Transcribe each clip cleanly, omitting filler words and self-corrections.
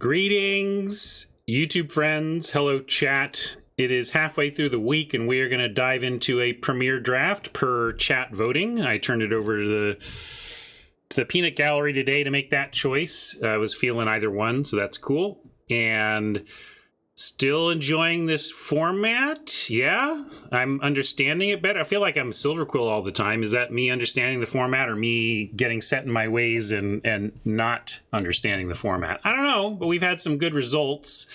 Greetings, YouTube friends. Hello, chat. It is halfway through the week, and we are going to dive into a premiere draft per chat voting. I turned it over to the peanut gallery today to make that choice. I was feeling either one, so that's cool. And still enjoying this format. Yeah, I'm understanding it better. I feel like I'm Silver Quill all the time. Is that me understanding the format or me getting set in my ways and not understanding the format? I don't know, but we've had some good results.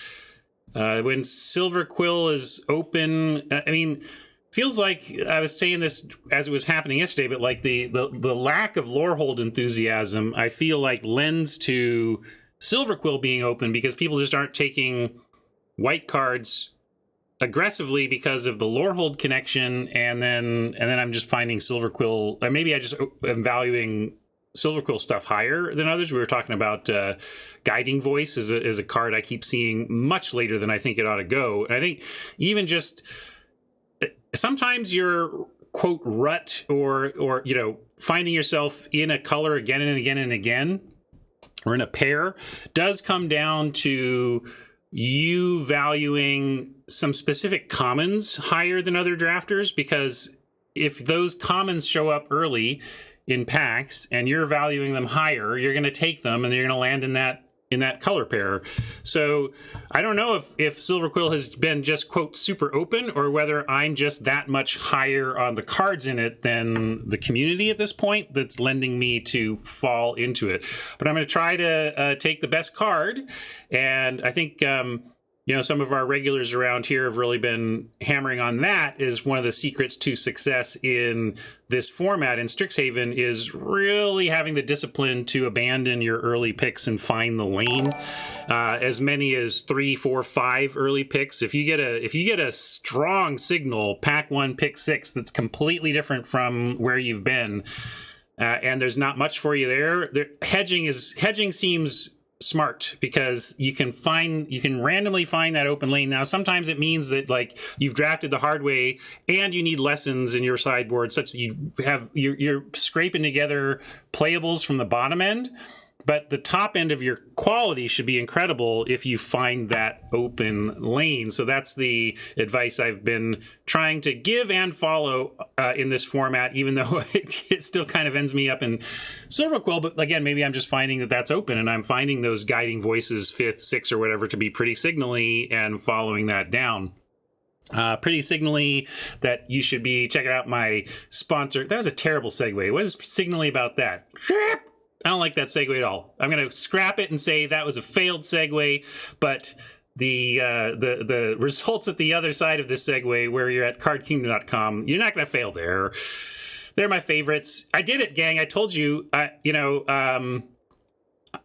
When Silver Quill is open, I mean, feels like I was saying this as it was happening yesterday, but like the lack of Lorehold enthusiasm, I feel like lends to Silver Quill being open because people just aren't taking white cards aggressively because of the Lorehold connection, and then I'm just finding Silver Quill, or maybe I just am valuing Silver Quill stuff higher than others. We were talking about Guiding Voice is a card I keep seeing much later than I think it ought to go. And I think even just sometimes your quote rut or you know, finding yourself in a color again and again and again, or in a pair, does come down to you valuing some specific commons higher than other drafters, because if those commons show up early in packs and you're valuing them higher, you're going to take them and you're going to land in that color pair. So I don't know if Silver Quill has been just quote super open, or whether I'm just that much higher on the cards in it than the community at this point that's lending me to fall into it. But I'm going to try to take the best card, and I think you know, some of our regulars around here have really been hammering on that is one of the secrets to success in this format in Strixhaven, is really having the discipline to abandon your early picks and find the lane. As many as 3, 4, 5 early picks. If you get a strong signal, pack 1, pick 6, that's completely different from where you've been, and there's not much for you there. Hedging seems smart, because you can randomly find that open lane. Now sometimes it means that like you've drafted the hard way and you need lessons in your sideboard such that you're scraping together playables from the bottom end, but the top end of your quality should be incredible if you find that open lane. So that's the advice I've been trying to give and follow in this format, even though it still kind of ends me up in Silver Quill. But again, maybe I'm just finding that that's open, and I'm finding those Guiding Voices 5th, 6th, or whatever to be pretty signally and following that down. Pretty signally that you should be checking out my sponsor. That was a terrible segue. What is signally about that? I don't like that segue at all. I'm going to scrap it and say that was a failed segue, but the results at the other side of this segue, where you're at cardkingdom.com, you're not going to fail there. They're my favorites. I did it, gang. I told you. I'm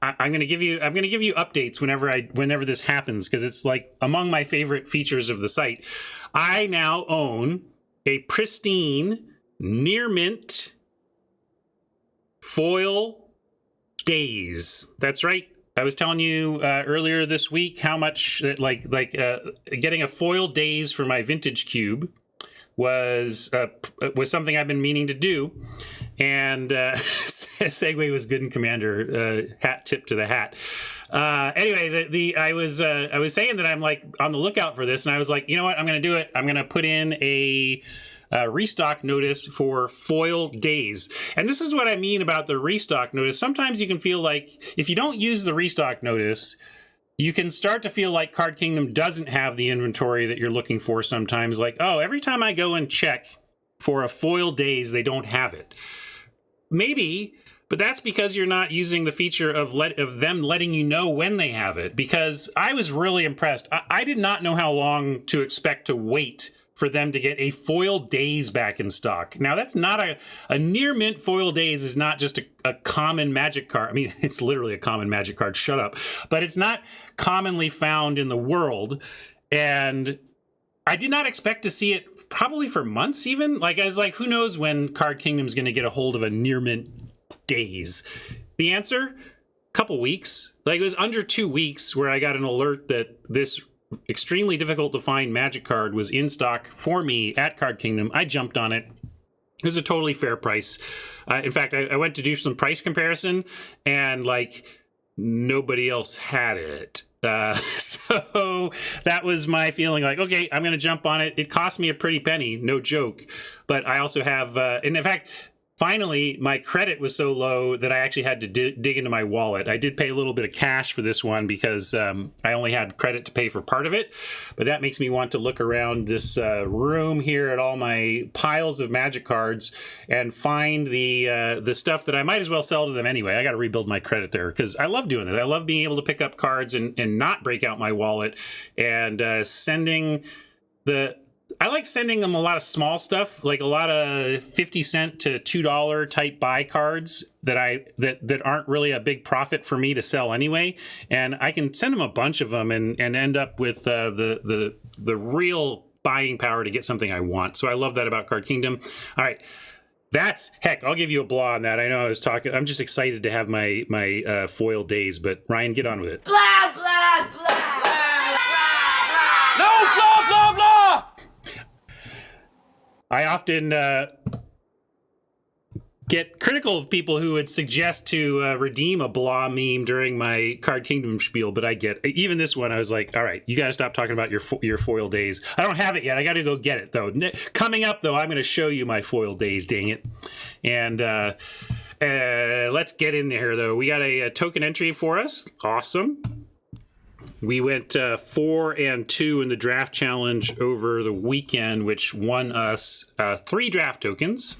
going to give you updates whenever this happens, because it's like among my favorite features of the site. I now own a pristine, near mint foil Daze. That's right. I was telling you earlier this week how much getting a foil Daze for my vintage cube was something I've been meaning to do, and segue was good in Commander. Hat tip to the hat. Anyway, I was saying that I'm like on the lookout for this, and I was like, you know what, I'm going to do it. I'm going to put in a restock notice for foil Daze. And this is what I mean about the restock notice. Sometimes you can feel like if you don't use the restock notice, you can start to feel like Card Kingdom doesn't have the inventory that you're looking for sometimes. Like, oh, every time I go and check for a foil Daze, they don't have it. Maybe, but that's because you're not using the feature of them letting you know when they have it. Because I was really impressed. I did not know how long to expect to wait for them to get a foil Daze back in stock. Now, that's not a near mint foil Daze is not just a common Magic card. I mean, it's literally a common Magic card. Shut up. But it's not commonly found in the world. And I did not expect to see it probably for months even. Like, I was like, who knows when Card Kingdom's going to get a hold of a near mint Daze? The answer? Couple weeks. Like, it was under 2 weeks where I got an alert that this extremely difficult to find Magic card was in stock for me at Card Kingdom. I jumped on it. It was a totally fair price. In fact, I went to do some price comparison, and like nobody else had it. So that was my feeling, like, okay, I'm going to jump on it. It cost me a pretty penny, no joke. But I also have, and in fact, finally, my credit was so low that I actually had to dig into my wallet. I did pay a little bit of cash for this one because I only had credit to pay for part of it. But that makes me want to look around this room here at all my piles of Magic cards and find the stuff that I might as well sell to them anyway. I got to rebuild my credit there because I love doing it. I love being able to pick up cards and not break out my wallet and sending the... I like sending them a lot of small stuff, like a lot of 50-cent to $2 type buy cards that aren't really a big profit for me to sell anyway. And I can send them a bunch of them and end up with the real buying power to get something I want. So I love that about Card Kingdom. All right. Heck, I'll give you a blah on that. I know I was talking. I'm just excited to have my foil days, but Ryan, get on with it. Blah, blah, blah, blah, blah. No, blah, blah, blah. I often get critical of people who would suggest to redeem a blah meme during my Card Kingdom spiel, but I get even this one. I was like, all right, you got to stop talking about your foil days. I don't have it yet. I got to go get it though. Coming up though, I'm going to show you my foil days. Dang it! And let's get in there though. We got a token entry for us. Awesome. We went 4 and 2 in the draft challenge over the weekend, which won us 3 draft tokens.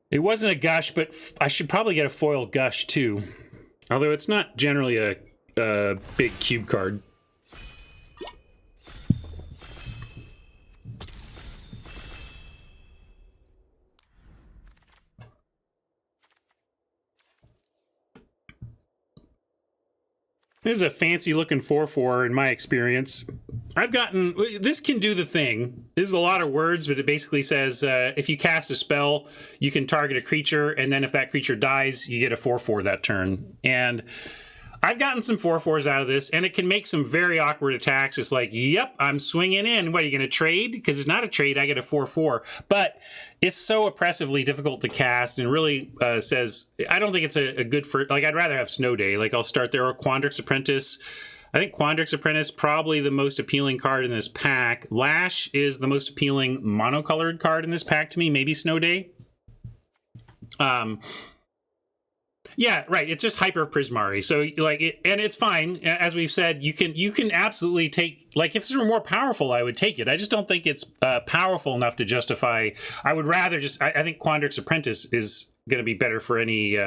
It wasn't a gush, but I should probably get a foil gush too. Although it's not generally a big cube card. This is a fancy looking 4/4 in my experience. This can do the thing. This is a lot of words, but it basically says if you cast a spell, you can target a creature, and then if that creature dies, you get a 4/4 that turn. And I've gotten some 4/4s out of this, and it can make some very awkward attacks. It's like, yep, I'm swinging in. What, are you going to trade? Because it's not a trade. I get a 4/4. But it's so oppressively difficult to cast and really says, I don't think it's a good for, like, I'd rather have Snow Day. Like, I'll start there, or Quandrix Apprentice. I think Quandrix Apprentice, probably the most appealing card in this pack. Lash is the most appealing monocolored card in this pack to me. Maybe Snow Day. Yeah, right. It's just Hyper Prismari. So like and it's fine. As we've said, you can absolutely take, like, if this were more powerful, I would take it. I just don't think it's powerful enough to justify. I would rather just, I think Quandrix Apprentice is going to be better for any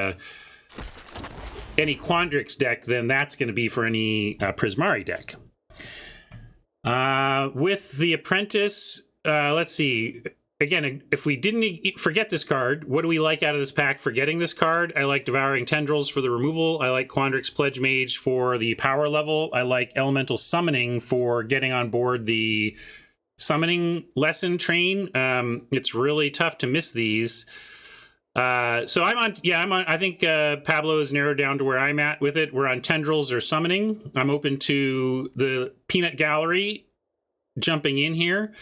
Quandrix deck than that's going to be for any Prismari deck. With the Apprentice, let's see. Again, if we didn't forget this card, what do we like out of this pack for getting this card? I like Devouring Tendrils for the removal. I like Quandrix Pledge Mage for the power level. I like Elemental Summoning for getting on board the summoning lesson train. It's really tough to miss these. So I'm on, I think Pablo is narrowed down to where I'm at with it. We're on Tendrils or Summoning. I'm open to the Peanut Gallery jumping in here.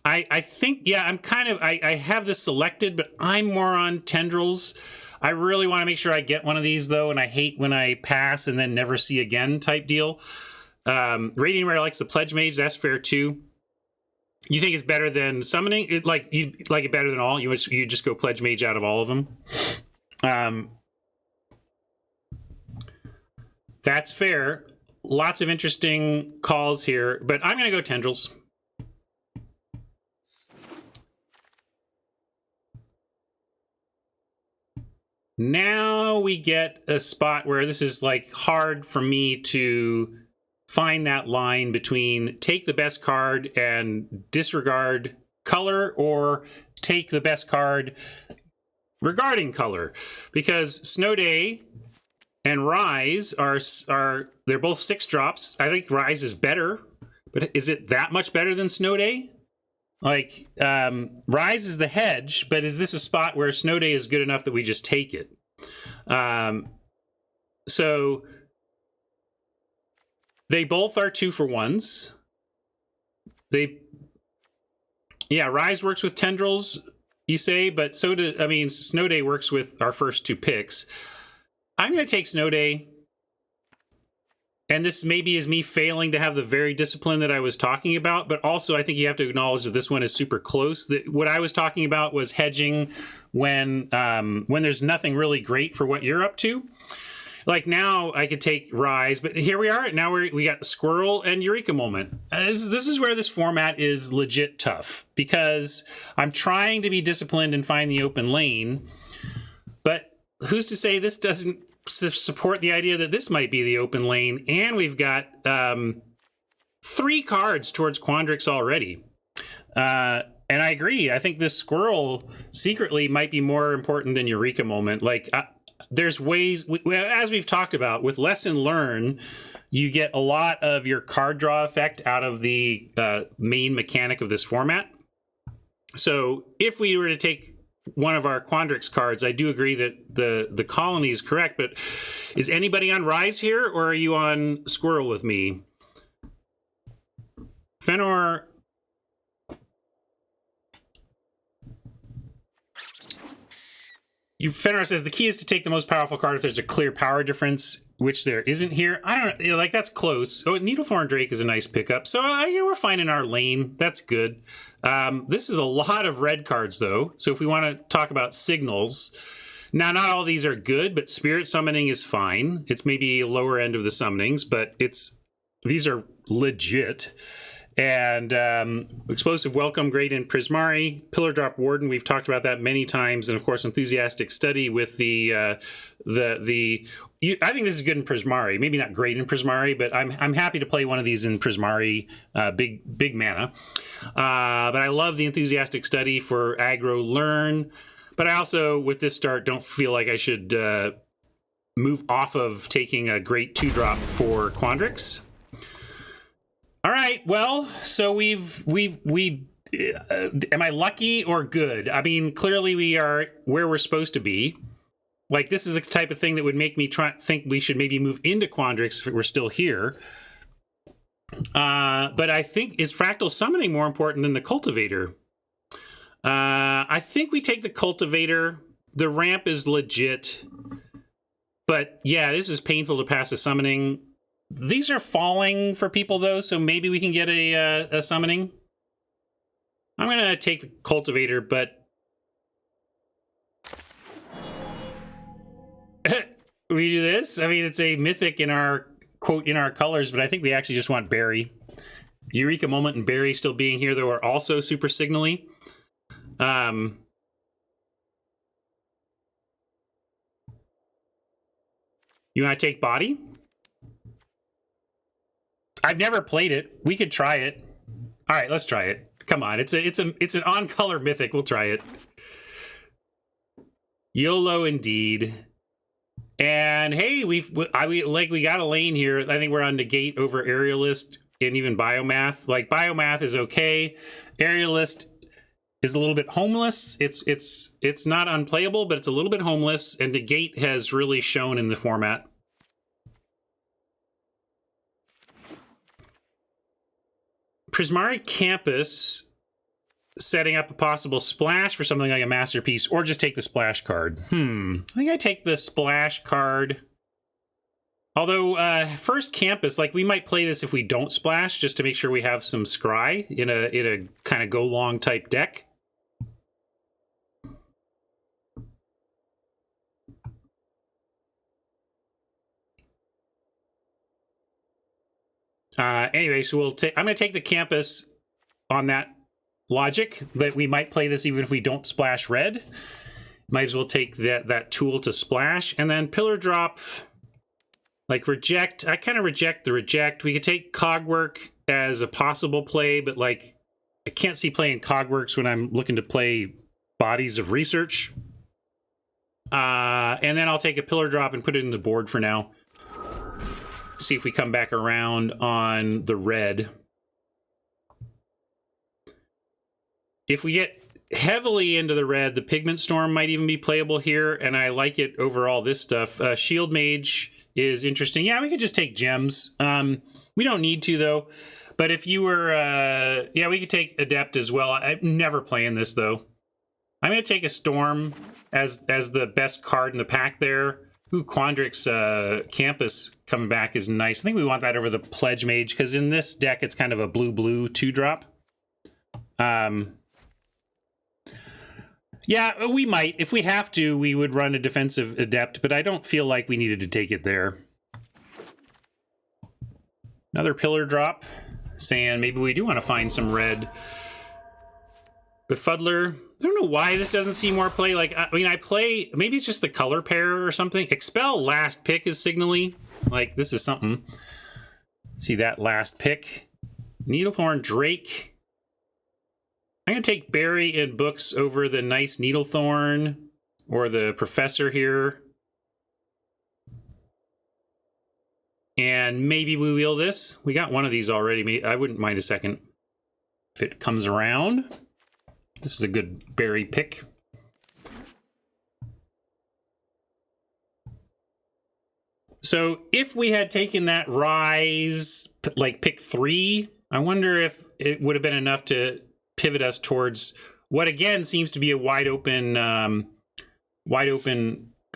I think, I'm kind of, I have this selected, but I'm more on Tendrils. I really want to make sure I get one of these, though, and I hate when I pass and then never see again type deal. Radiant Rare likes the Pledge Mage. That's fair, too. You think it's better than Summoning? You like it better than all? You just go Pledge Mage out of all of them? That's fair. Lots of interesting calls here, but I'm going to go Tendrils. Now we get a spot where this is like hard for me to find that line between take the best card and disregard color, or take the best card regarding color, because Snow Day and Rise are they're both 6-drops. I think Rise is better, but is it that much better than Snow Day? Like, Rise is the hedge, but is this a spot where Snow Day is good enough that we just take it? So they both are 2-for-1s. Rise works with Tendrils, you say, but Snow Day works with our first 2 picks. I'm going to take Snow Day. And this maybe is me failing to have the very discipline that I was talking about, but also I think you have to acknowledge that this one is super close. That what I was talking about was hedging when there's nothing really great for what you're up to. Like now I could take Rise, but here we are. Now we got Squirrel and Eureka Moment. This is where this format is legit tough because I'm trying to be disciplined and find the open lane, but who's to say this doesn't support the idea that this might be the open lane, and we've got 3 cards towards Quandrix already. And I agree. I think this Squirrel secretly might be more important than Eureka Moment. Like, there's ways, as we've talked about, with Lesson Learn, you get a lot of your card draw effect out of the main mechanic of this format. So if we were to take one of our Quandrix cards, I do agree that the colony is correct, but is anybody on Rise here, or are you on Squirrel with me? Fenor... Fenor says the key is to take the most powerful card if there's a clear power difference, which there isn't here. I don't know, like that's close. Oh, Needlethorn Drake is a nice pickup. So we're finding our lane. That's good. This is a lot of red cards though. So if we want to talk about signals, now not all these are good, but Spirit Summoning is fine. It's maybe a lower end of the summonings, but these are legit. And Explosive Welcome, great in Prismari. Pillar Drop Warden, we've talked about that many times. And of course, Enthusiastic Study with I think this is good in Prismari. Maybe not great in Prismari, but I'm happy to play one of these in Prismari, big mana. But I love the Enthusiastic Study for aggro learn. But I also, with this start, don't feel like I should move off of taking a great 2-drop for Quandrix. All right, well, so am I lucky or good? I mean, clearly we are where we're supposed to be. Like, this is the type of thing that would make me think we should maybe move into Quandrix if we're still here. But I think, is Fractal Summoning more important than the Cultivator? I think we take the Cultivator. The ramp is legit. But yeah, this is painful to pass a Summoning. These are falling for people, though, so maybe we can get a summoning. I'm going to take the Cultivator, but... we do this? I mean, it's a mythic in our, quote, in our colors, but I think we actually just want Berry. Eureka Moment and Berry still being here, though, are also super signally. You want to take Body? I've never played it. We could try it. All right, let's try it. Come on, it's an on-color mythic. We'll try it. YOLO indeed. And hey, we got a lane here. I think we're on Negate over Aerialist and even Biomath. Like, Biomath is okay. Aerialist is a little bit homeless. It's not unplayable, but it's a little bit homeless. And Negate has really shown in the format. Prismari Campus, setting up a possible splash for something like a Masterpiece, or just take the splash card. I think I take the splash card. Although, first Campus, like, we might play this if we don't splash, just to make sure we have some scry in a kind of go long type deck. Anyway, so I'm going to take the Campus on that logic that we might play this even if we don't splash red. Might as well take that tool to splash. And then Pillar Drop, like, reject. I kind of reject the reject. We could take Cogwork as a possible play, but, like, I can't see playing Cogworks when I'm looking to play Bodies of Research. And then I'll take a Pillar Drop and put it in the board for now. See if we come back around on the red. If we get heavily into the red, the Pigment Storm might even be playable here, and I like it over all this stuff. Shield Mage is interesting. Yeah, we could just take gems. We don't need to, though. But if you were... yeah, we could take Adept as well. I'm never playing this, though. I'm going to take a Storm as the best card in the pack there. Ooh, Quandrix Campus coming back is nice. I think we want that over the Pledge Mage, because in this deck it's kind of a blue-blue 2-drop. Yeah, we might. If we have to, we would run a Defensive Adept, but I don't feel like we needed to take it there. Another Pillar drop, saying maybe we do want to find some red. Befuddler. I don't know why this doesn't see more play. Like, I mean, I play, maybe it's just the color pair or something. Expel last pick is signally. Like, this is something. See that last pick. Needlethorn Drake. I'm going to take Berry and Books over the nice Needlethorn or the Professor here. And maybe we wheel this. We got one of these already. I wouldn't mind a second if it comes around. This is a good Berry pick. So if we had taken that Rise, like pick 3, I wonder if it would have been enough to pivot us towards what again seems to be a wide open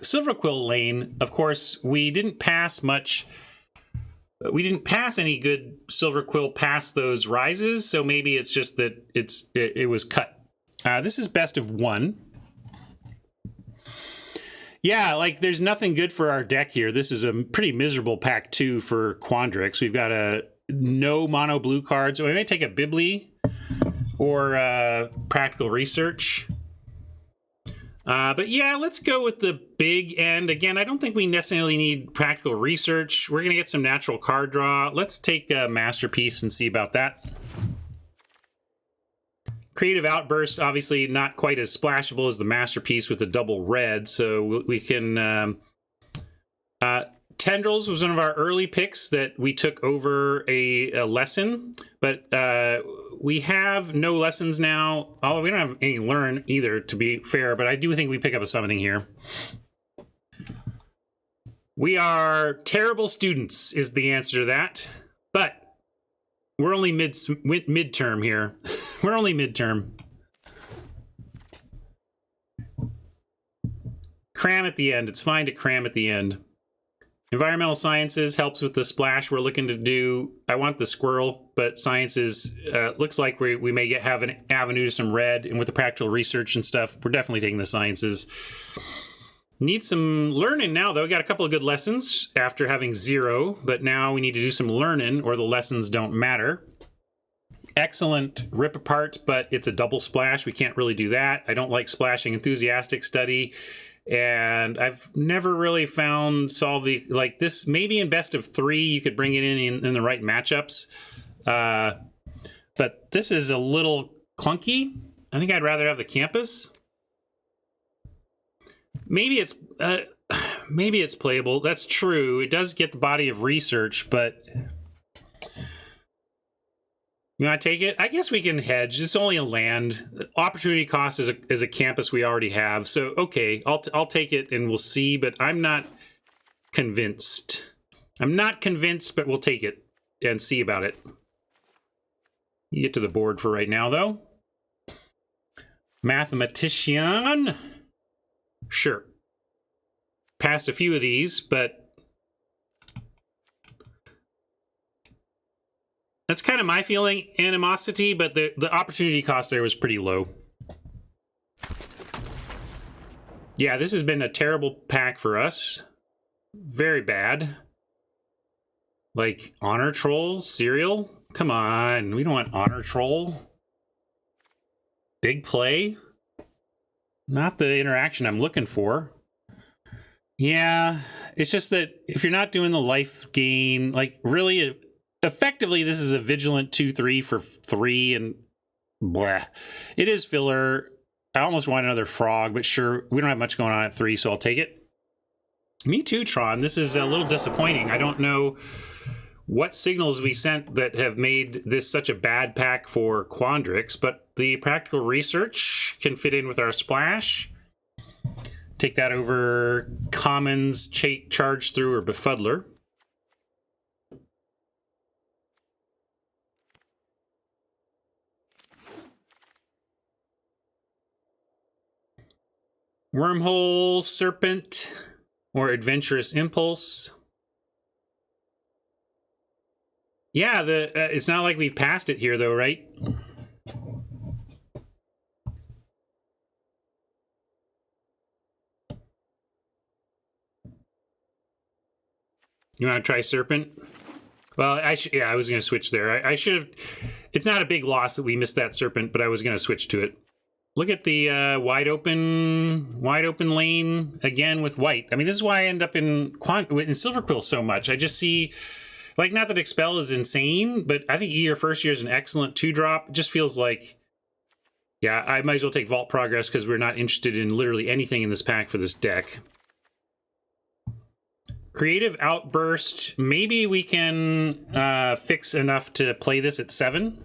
Silverquill lane. Of course, we didn't pass much. We didn't pass any good Silverquill past those Rises, so maybe it's just that it was cut. This is best of 1. Yeah, like there's nothing good for our deck here. This is a pretty miserable pack 2 for Quandrix. We've got no mono blue cards. So we may take a Bibli or Practical Research. But yeah, let's go with the big end. Again, I don't think we necessarily need Practical Research. We're going to get some natural card draw. Let's take a Masterpiece and see about that. Creative Outburst, obviously not quite as splashable as the Masterpiece with the double red, so we can... Tendrils was one of our early picks that we took over a lesson, but we have no lessons now. Although we don't have any learn either, to be fair, but I do think we pick up a summoning here. We are terrible students is the answer to that, but we're only midterm here. We're only midterm. Cram at the end. It's fine to cram at the end. Environmental Sciences helps with the splash we're looking to do. I want the squirrel, but Sciences looks like we may have an avenue to some red, and with the Practical Research and stuff, we're definitely taking the Sciences. Need some learning now, though. We got a couple of good lessons after having 0, but now we need to do some learning or the lessons don't matter. Excellent Rip Apart, but it's a double splash. We can't really do that. I don't like splashing Enthusiastic Study. And I've never really found like this. Maybe in best of 3, you could bring it in the right matchups. But this is a little clunky. I think I'd rather have the Campus. Maybe it's playable. That's true. It does get the body of research, but you want to take it? I guess we can hedge. It's only a land. Opportunity cost is a Campus we already have. So, okay, I'll take it and we'll see, but I'm not convinced. I'm not convinced, but we'll take it and see about it. You get to the board for right now, though. Mathematician. Sure. Passed a few of these, but that's kind of my feeling, Animosity, but the opportunity cost there was pretty low. Yeah, this has been a terrible pack for us. Very bad. Like, Honor Troll? Cereal? Come on, we don't want Honor Troll. Big play? Not the interaction I'm looking for. Yeah, it's just that if you're not doing the life gain, like, really... Effectively, this is a Vigilant 2/3 for 3, and blah. It is filler. I almost want another Frog, but sure, we don't have much going on at 3, so I'll take it. Me too, Tron. This is a little disappointing. I don't know what signals we sent that have made this such a bad pack for Quandrix, but the Practical Research can fit in with our splash. Take that over Commons, Charge Through, or Befuddler. Wormhole, Serpent. or Adventurous Impulse. Yeah, it's not like we've passed it here, though, right? You want to try Serpent? Well, yeah, I was going to switch there. I should have... It's not a big loss that we missed that Serpent, but I was going to switch to it. Look at the wide open lane again with white. I mean, this is why I end up in Silverquill so much. I just see... Like, not that Expel is insane, but I think Your First Year is an excellent 2-drop. It just feels like... Yeah, I might as well take Vault Progress because we're not interested in literally anything in this pack for this deck. Creative Outburst. Maybe we can fix enough to play this at 7.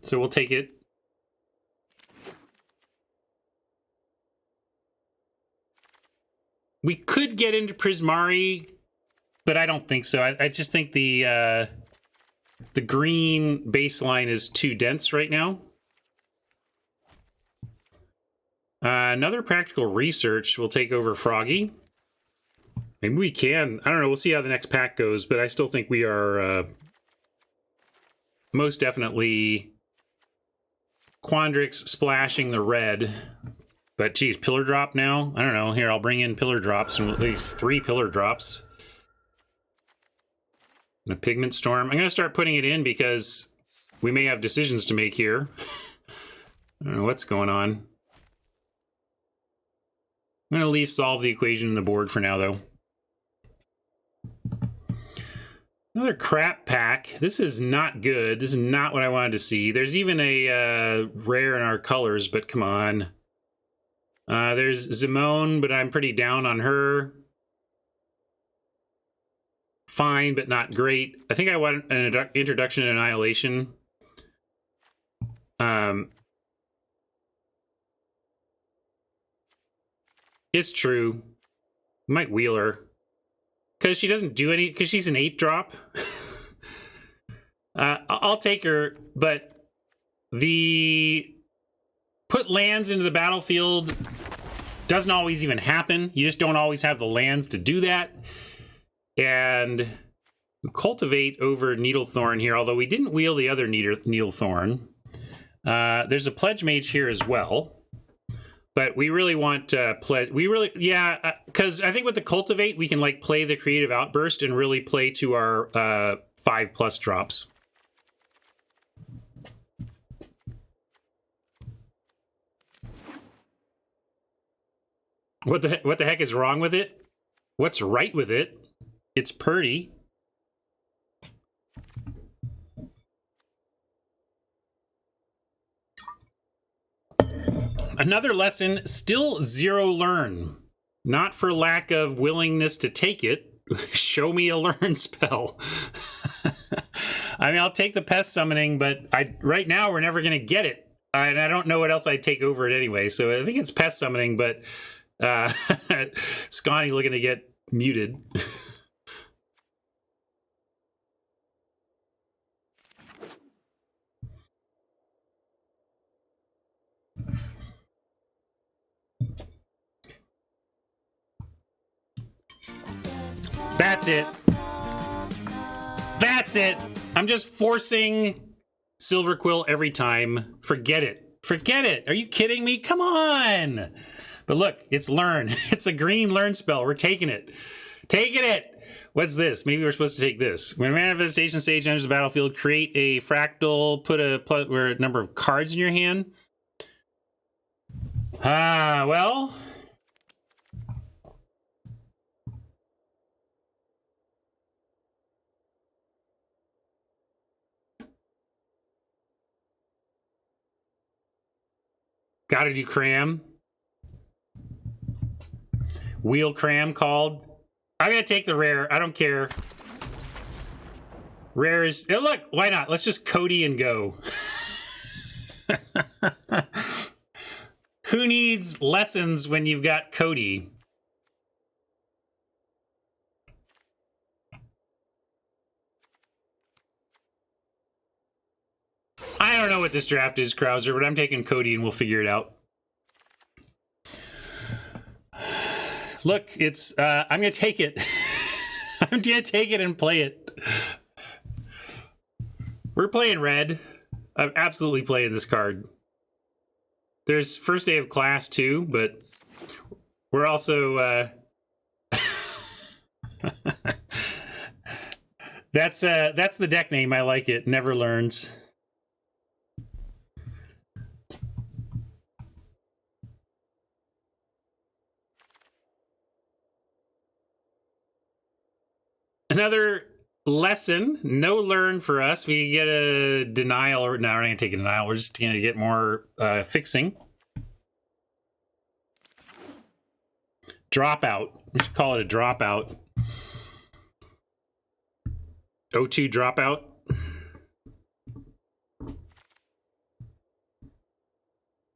So we'll take it. We could get into Prismari, but I don't think so. I just think the green baseline is too dense right now. Another Practical Research will take over Froggy. Maybe we can. I don't know. We'll see how the next pack goes, but I still think we are most definitely Quandrix splashing the red. But geez, Pillar Drop now? I don't know. Here, I'll bring in Pillar Drops, at least 3 Pillar Drops. And a Pigment Storm. I'm going to start putting it in because we may have decisions to make here. I don't know what's going on. I'm going to leave Solve the Equation in the board for now, though. Another crap pack. This is not good. This is not what I wanted to see. There's even a rare in our colors, but come on. There's Zimone, but I'm pretty down on her. Fine, but not great. I think I want an Introduction to Annihilation. It's true. Might wheel her. Because she doesn't do any... Because she's an 8-drop. I'll take her, but the... Put lands into the battlefield doesn't always even happen. You just don't always have the lands to do that. And Cultivate over Needlethorn here, although we didn't wheel the other Needlethorn. There's a Pledge Mage here as well. But we really want Pledge... We really... Yeah, because I think with the Cultivate, we can like play the Creative Outburst and really play to our 5+ drops. What the heck is wrong with it? What's right with it? It's pretty. Another lesson, still 0 learn. Not for lack of willingness to take it. Show me a learn spell. I mean, I'll take the Pest Summoning, but right now we're never going to get it. And I don't know what else I'd take over it anyway. So I think it's Pest Summoning, but Scotty looking to get muted. That's it. That's it. I'm just forcing Silverquill every time. Forget it. Forget it. Are you kidding me? Come on. But look, it's Learn. It's a green Learn spell. We're taking it. Taking it. What's this? Maybe we're supposed to take this. When a manifestation stage enters the battlefield, create a fractal, put a number of cards in your hand. Well... Gotta do Cram. Wheel Cram called. I'm gonna take the rare. I don't care. Rare is... Oh, look, why not? Let's just Cody and go. Who needs lessons when you've got Cody? I don't know what this draft is, Krauser, but I'm taking Cody and we'll figure it out. Look, it's I'm gonna take it. I'm gonna take it and play it. We're playing red. I'm absolutely playing this card. There's first day of class too, but we're also that's the deck name. I like it. Never learns. Another lesson, no learn for us. We get a denial, or no, we're not gonna take a denial. We're just gonna get more fixing. Dropout. We should call it a dropout. 0-2 dropout.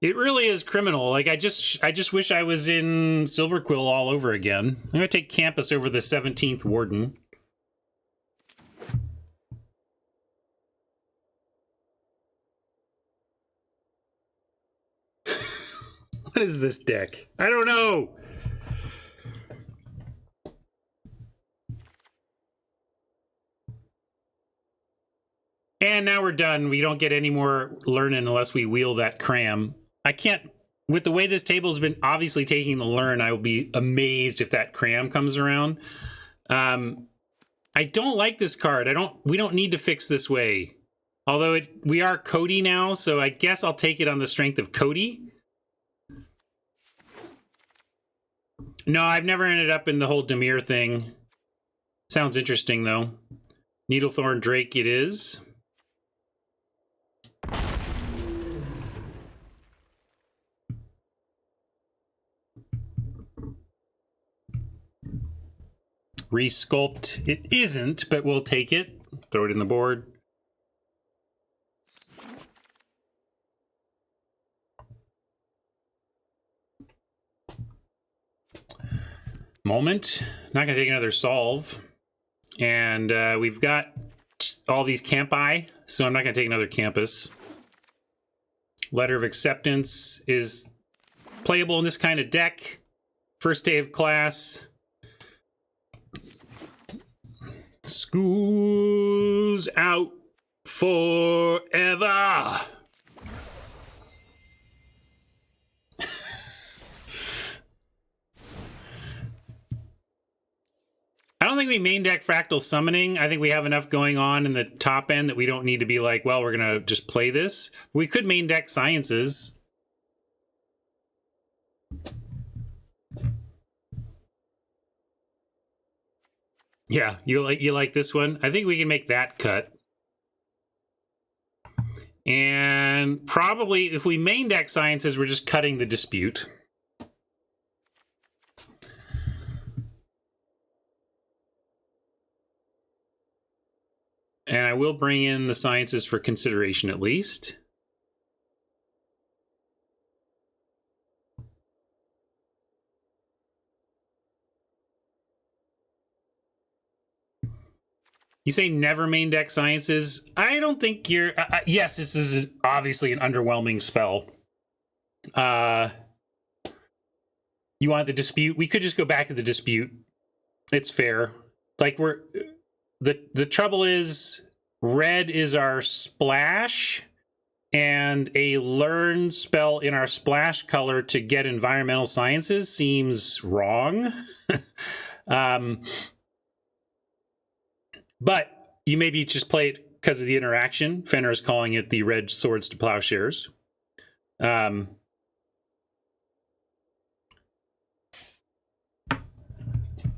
It really is criminal. Like I just wish I was in Silver Quill all over again. I'm gonna take Campus over the 17th Warden. What is this deck? I don't know. And now we're done. We don't get any more learning unless we wheel that cram. I can't, with the way this table has been obviously taking the learn, I will be amazed if that cram comes around. I don't like this card. We don't need to fix this way. Although we are Cody now, so I guess I'll take it on the strength of Cody. No, I've never ended up in the whole Demir thing. Sounds interesting, though. Needlethorn Drake it is. Resculpt it isn't, but we'll take it. Throw it in the board. Moment. Not going to take another solve. And we've got all these campi, so I'm not going to take another campus. Letter of Acceptance is playable in this kind of deck. First day of class. School's out forever. I don't think we main deck Fractal Summoning. I think we have enough going on in the top end that we don't need to be like, well, we're going to just play this. We could main deck Sciences. Yeah, you like this one? I think we can make that cut. And probably if we main deck Sciences, we're just cutting the Dispute. And I will bring in the Sciences for consideration at least. You say never main deck Sciences. I don't think you're... yes, this is obviously an underwhelming spell. You want the Dispute? We could just go back to the Dispute. It's fair. Like we're... The trouble is, red is our splash, and a learn spell in our splash color to get environmental sciences seems wrong. But you maybe just play it because of the interaction. Fenner is calling it the red swords to plowshares. Did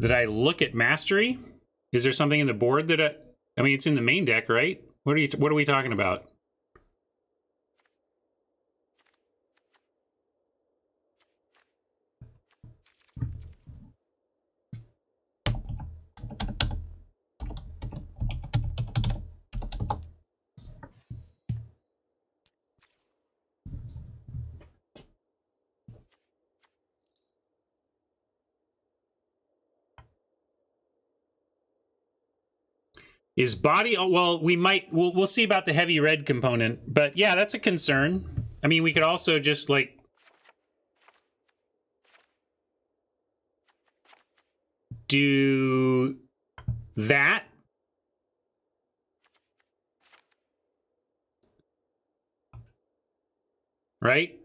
I look at mastery? Is there something in the board that I mean, it's in the main deck, right? What are we talking about? Is body... well, we'll see about the heavy red component, but yeah, that's a concern. I mean, we could also just like... do that. Right?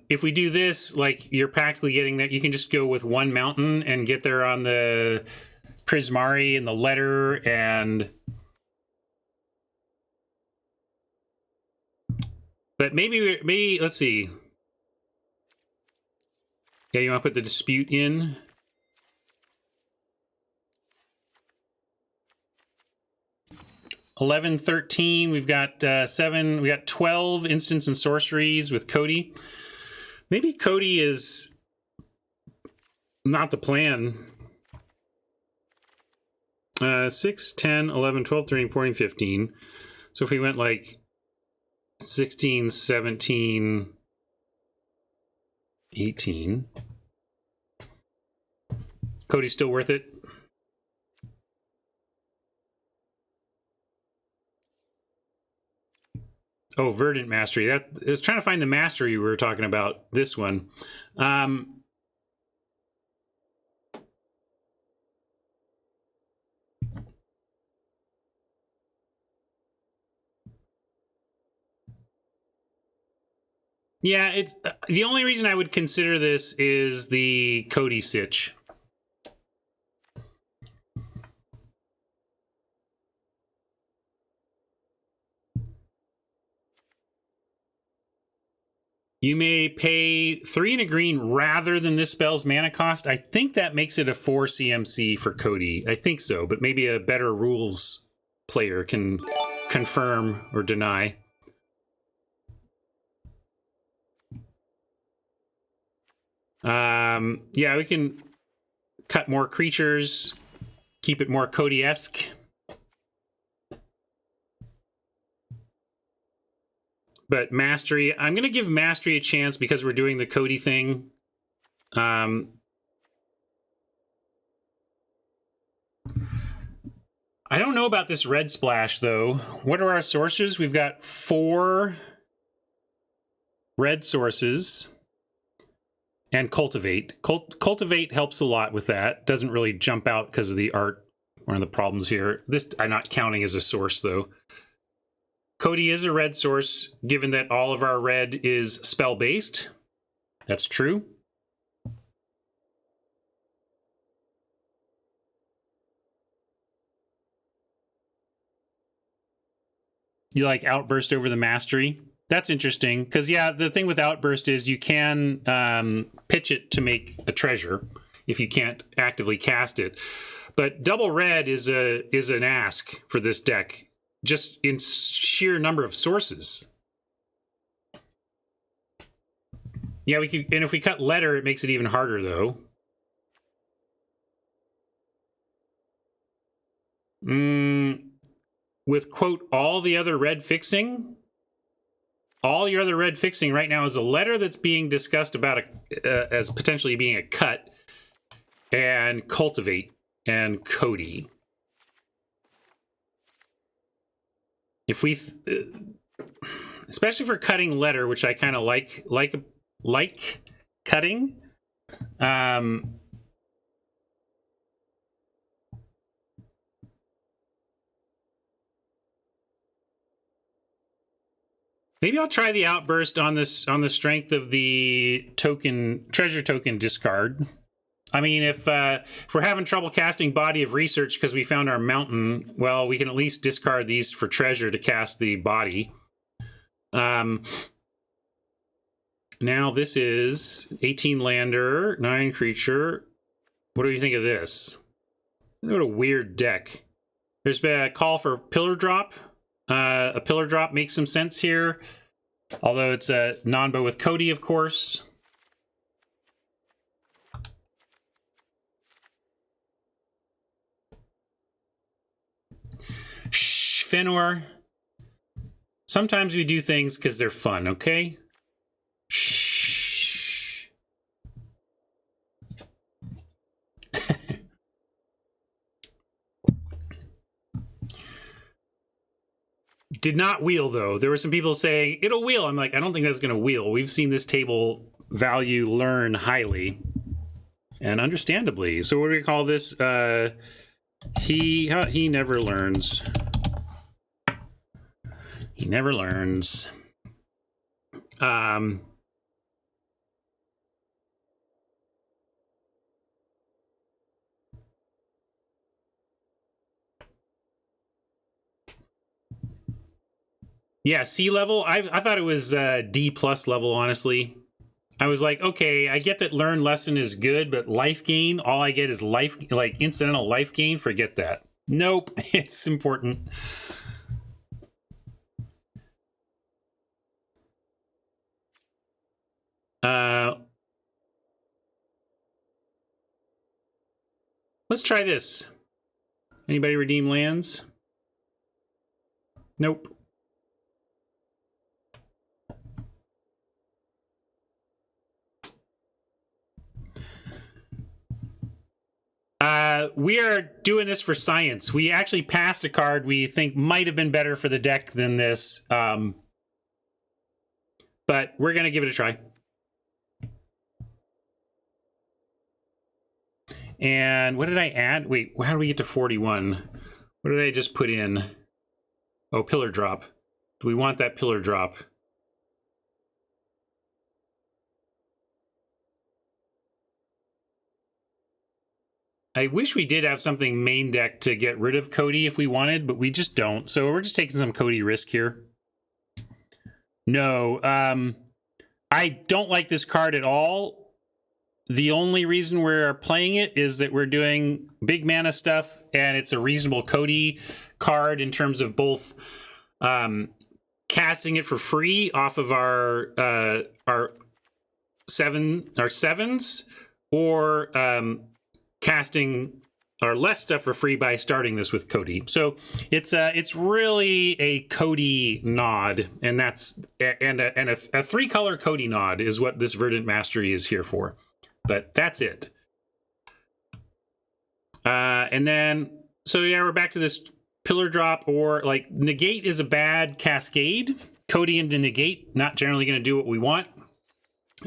If we do this, like, you're practically getting that. You can just go with one mountain and get there on the Prismari and the letter, and but maybe let's see. Yeah, you want to put the dispute in? $11, $13. We've got 7. We got 12 instants and sorceries with Cody. Maybe Cody is not the plan. 6, 10, 11, 12, 13, 14, 15. So if we went like 16, 17, 18. Cody's still worth it. Oh, Verdant Mastery. I was trying to find the mastery we were talking about. This one. Yeah, it's the only reason I would consider this is the Cody sitch. You may pay 3 and a green rather than this spell's mana cost. I think that makes it a 4 CMC for Cody. I think so, but maybe a better rules player can confirm or deny. Yeah, we can cut more creatures, keep it more Cody-esque. But Mastery, I'm going to give Mastery a chance because we're doing the Cody thing. I don't know about this red splash, though. What are our sources? We've got 4 red sources and Cultivate. Cultivate helps a lot with that. Doesn't really jump out because of the art. One of the problems here. This I'm not counting as a source, though. Cody is a red source, given that all of our red is spell-based. That's true. You like Outburst over the Mastery? That's interesting, because, yeah, the thing with Outburst is you can pitch it to make a treasure if you can't actively cast it. But double red is an ask for this deck. Just in sheer number of sources. Yeah, we can, and if we cut letter, it makes it even harder, though. With, quote, all the other red fixing, all your other red fixing right now is a letter that's being discussed about as potentially being a cut, and Cultivate and Cody. If we, especially for cutting letter, which I kind of like cutting. Maybe I'll try the Outburst on the strength of the treasure token discard. I mean, if we're having trouble casting Body of Research because we found our mountain, well, we can at least discard these for treasure to cast the body. Now this is 18 lander, 9 creature. What do you think of this? What a weird deck. There's been a call for Pillar Drop. A Pillar Drop makes some sense here, although it's a non-bo with Cody, of course. Shh, Fenor. Sometimes we do things because they're fun, okay? Shh. Did not wheel, though. There were some people saying, it'll wheel. I'm like, I don't think that's going to wheel. We've seen this table value learn highly. and understandably. So what do we call this? He never learns. He never learns. Yeah, C level. I thought it was D plus level, honestly. I was like, okay, I get that learn lesson is good, but life gain, all I get is life, like incidental life gain. Forget that. Nope, it's important. Let's try this. Anybody redeem lands? Nope. We are doing this for science. We actually passed a card we think might have been better for the deck than this. But we're going to give it a try. And what did I add? Wait, how do we get to 41? What did I just put in? Oh, pillar drop. Do we want that pillar drop? I wish we did have something main deck to get rid of Cody if we wanted, but we just don't. So we're just taking some Cody risk here. No, I don't like this card at all. The only reason we're playing it is that we're doing big mana stuff, and it's a reasonable Cody card in terms of both casting it for free off of our sevens, or casting our less stuff for free by starting this with Cody. So it's really a Cody nod, and that's a 3-color Cody nod is what this Verdant Mastery is here for. But that's it. And then, so yeah, we're back to this pillar drop, or like negate is a bad cascade. Cody into negate, not generally going to do what we want,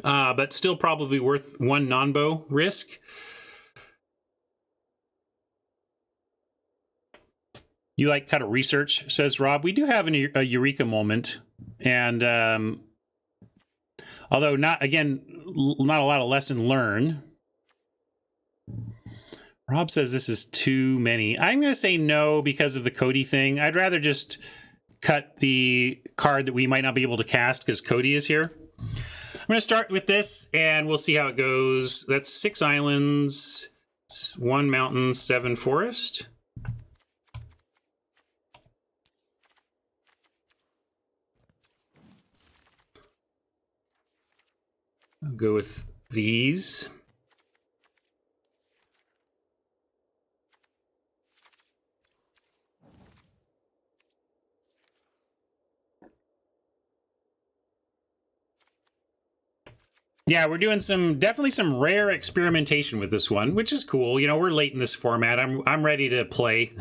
but still probably worth 1 non-bow risk. You like kind of research, says Rob. We do have a eureka moment, and although not a lot of lesson learned. Rob says this is too many. I'm going to say no because of the Cody thing. I'd rather just cut the card that we might not be able to cast because Cody is here. I'm going to start with this, and we'll see how it goes. That's 6 islands, 1 mountain, 7 forest. I'll go with these. Yeah, we're doing definitely some rare experimentation with this one, which is cool. You know, we're late in this format. I'm ready to play.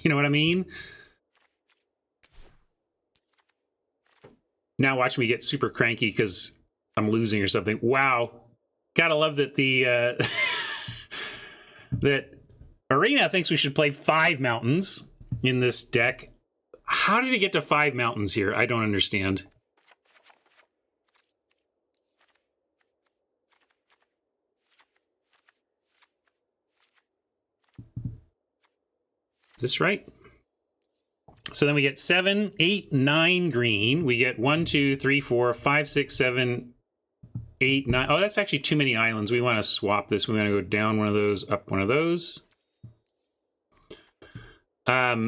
You know what I mean? Now watch me get super cranky because I'm losing or something. Wow. Gotta love that that Arena thinks we should play 5 mountains in this deck. How did it get to 5 mountains here? I don't understand. Is this right? So then we get 7, 8, 9 green. We get 1, 2, 3, 4, 5, 6, 7, 8, 9. Oh, that's actually too many islands. We want to swap this. We want to go down one of those, up one of those. Yeah,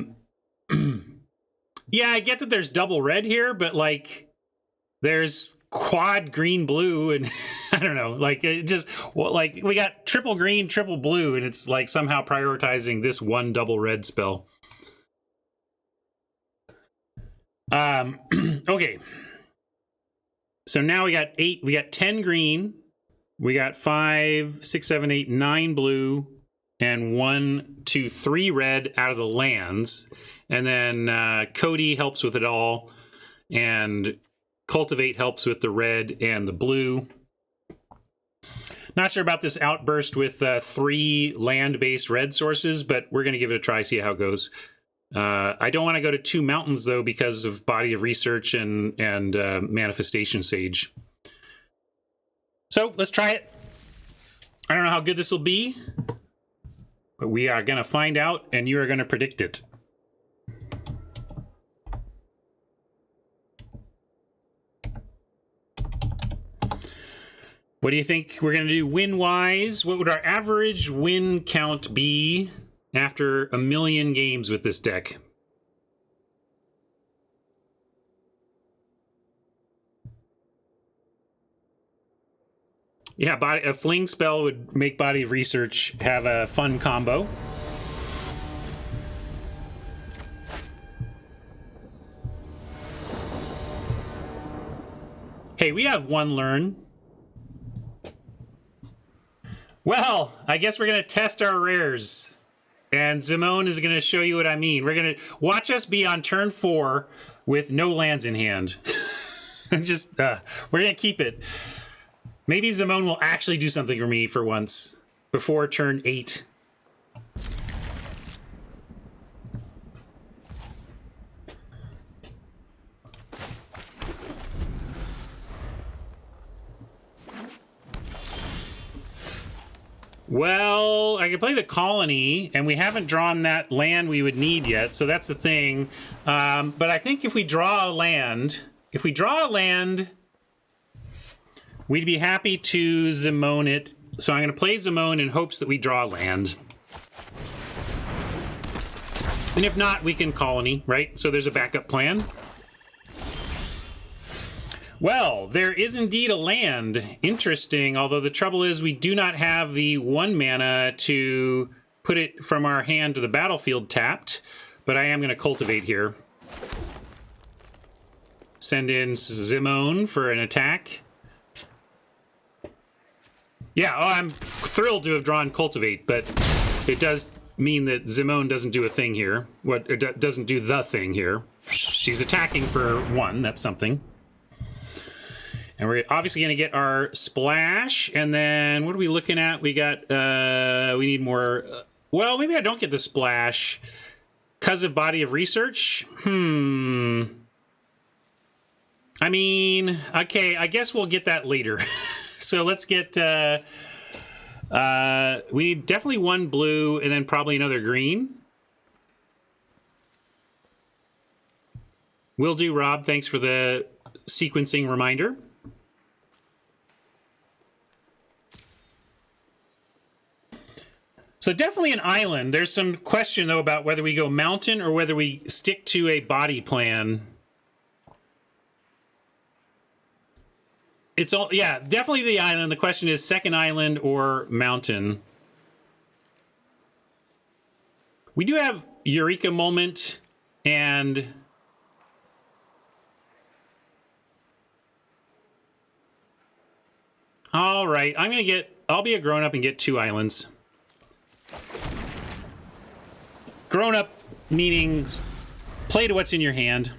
I get that there's double red here, but like there's quad green blue, and I don't know, like it just, well, like we got triple green, triple blue, and it's like somehow prioritizing this one double red spell. Okay. So now we got 10 green, we got 5, 6, 7, 8, 9 blue, and 1, 2, 3 red out of the lands. And then Cody helps with it all, and Cultivate helps with the red and the blue. Not sure about this outburst with 3 land-based red sources, but we're going to give it a try, see how it goes. I don't want to go to 2 mountains, though, because of Body of Research and Manifestation Sage. So let's try it. I don't know how good this will be, but we are going to find out, and you are going to predict it. What do you think we're going to do win-wise? What would our average win count be after 1 million games with this deck? Yeah, a fling spell would make Body of Research have a fun combo. Hey, we have 1 learn. Well, I guess we're going to test our rares. And Zimone is going to show you what I mean. We're going to watch us be on turn 4 with no lands in hand. Just, we're going to keep it. Maybe Zimone will actually do something for me for once before turn 8. Well, I could play the colony, and we haven't drawn that land we would need yet, so that's the thing. But I think if we draw a land, we'd be happy to Zimone it. So I'm going to play Zimone in hopes that we draw land. And if not, we can colony, right? So there's a backup plan. Well, there is indeed a land. Interesting, although the trouble is we do not have the 1 mana to put it from our hand to the battlefield tapped, but I am going to cultivate here. Send in Zimone for an attack. Yeah, oh, I'm thrilled to have drawn cultivate, but it does mean that Zimone doesn't do a thing here. It doesn't do the thing here. She's attacking for 1, that's something. And we're obviously going to get our splash, and then what are we looking at? We got, we need more, well, maybe I don't get the splash because of Body of Research. I mean, okay, I guess we'll get that later. So let's get, we need definitely 1 blue, and then probably another green. Will do, Rob, thanks for the sequencing reminder. So definitely an island. There's some question, though, about whether we go mountain or whether we stick to a body plan. It's all, yeah, definitely the island. The question is second island or mountain. We do have Eureka Moment and... All right, I'll be a grown-up and get 2 islands. Grown-up meaning play to what's in your hand.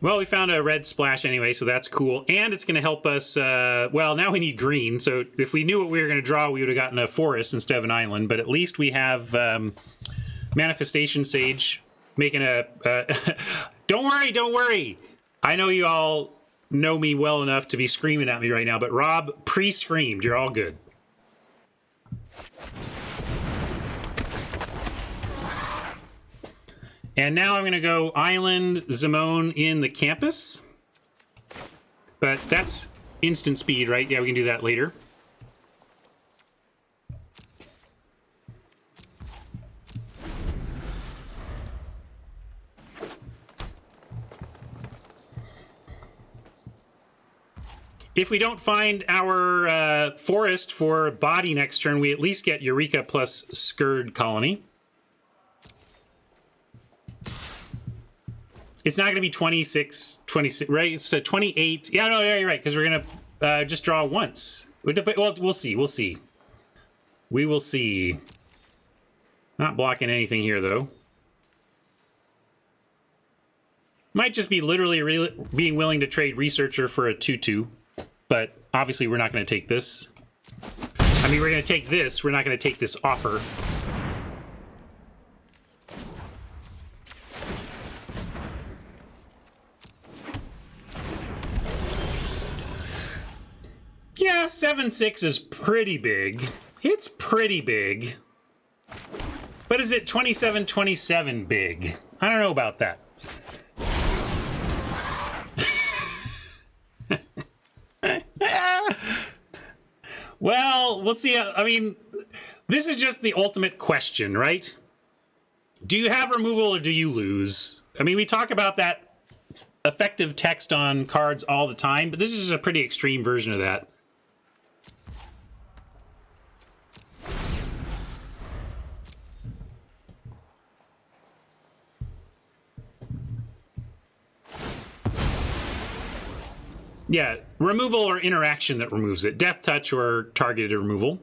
Well, we found a red splash anyway, so that's cool. And it's going to help us, well, now we need green. So if we knew what we were going to draw, we would have gotten a forest instead of an island. But at least we have Manifestation Sage making a... Don't worry. I know you all know me well enough to be screaming at me right now, but Rob pre-screamed. You're all good. And now I'm going to go Island Zimone in the campus. But that's instant speed, right? Yeah, we can do that later. If we don't find our forest for body next turn, we at least get Eureka plus Scourge Colony. It's not going to be 26, right? It's 28. Yeah, no, yeah, you're right, because we're going to just draw once. Well, we'll see. We will see. Not blocking anything here, though. Might just be literally being willing to trade Researcher for a 2/2, but obviously we're not going to take this. I mean, we're going to take this. We're not going to take this offer. Yeah, 7/6 is pretty big. It's pretty big. But is it 27/27 big? I don't know about that. Well, we'll see. I mean, this is just the ultimate question, right? Do you have removal or do you lose? I mean, we talk about that effective text on cards all the time, but this is a pretty extreme version of that. Yeah, removal or interaction that removes it. Death touch or targeted removal.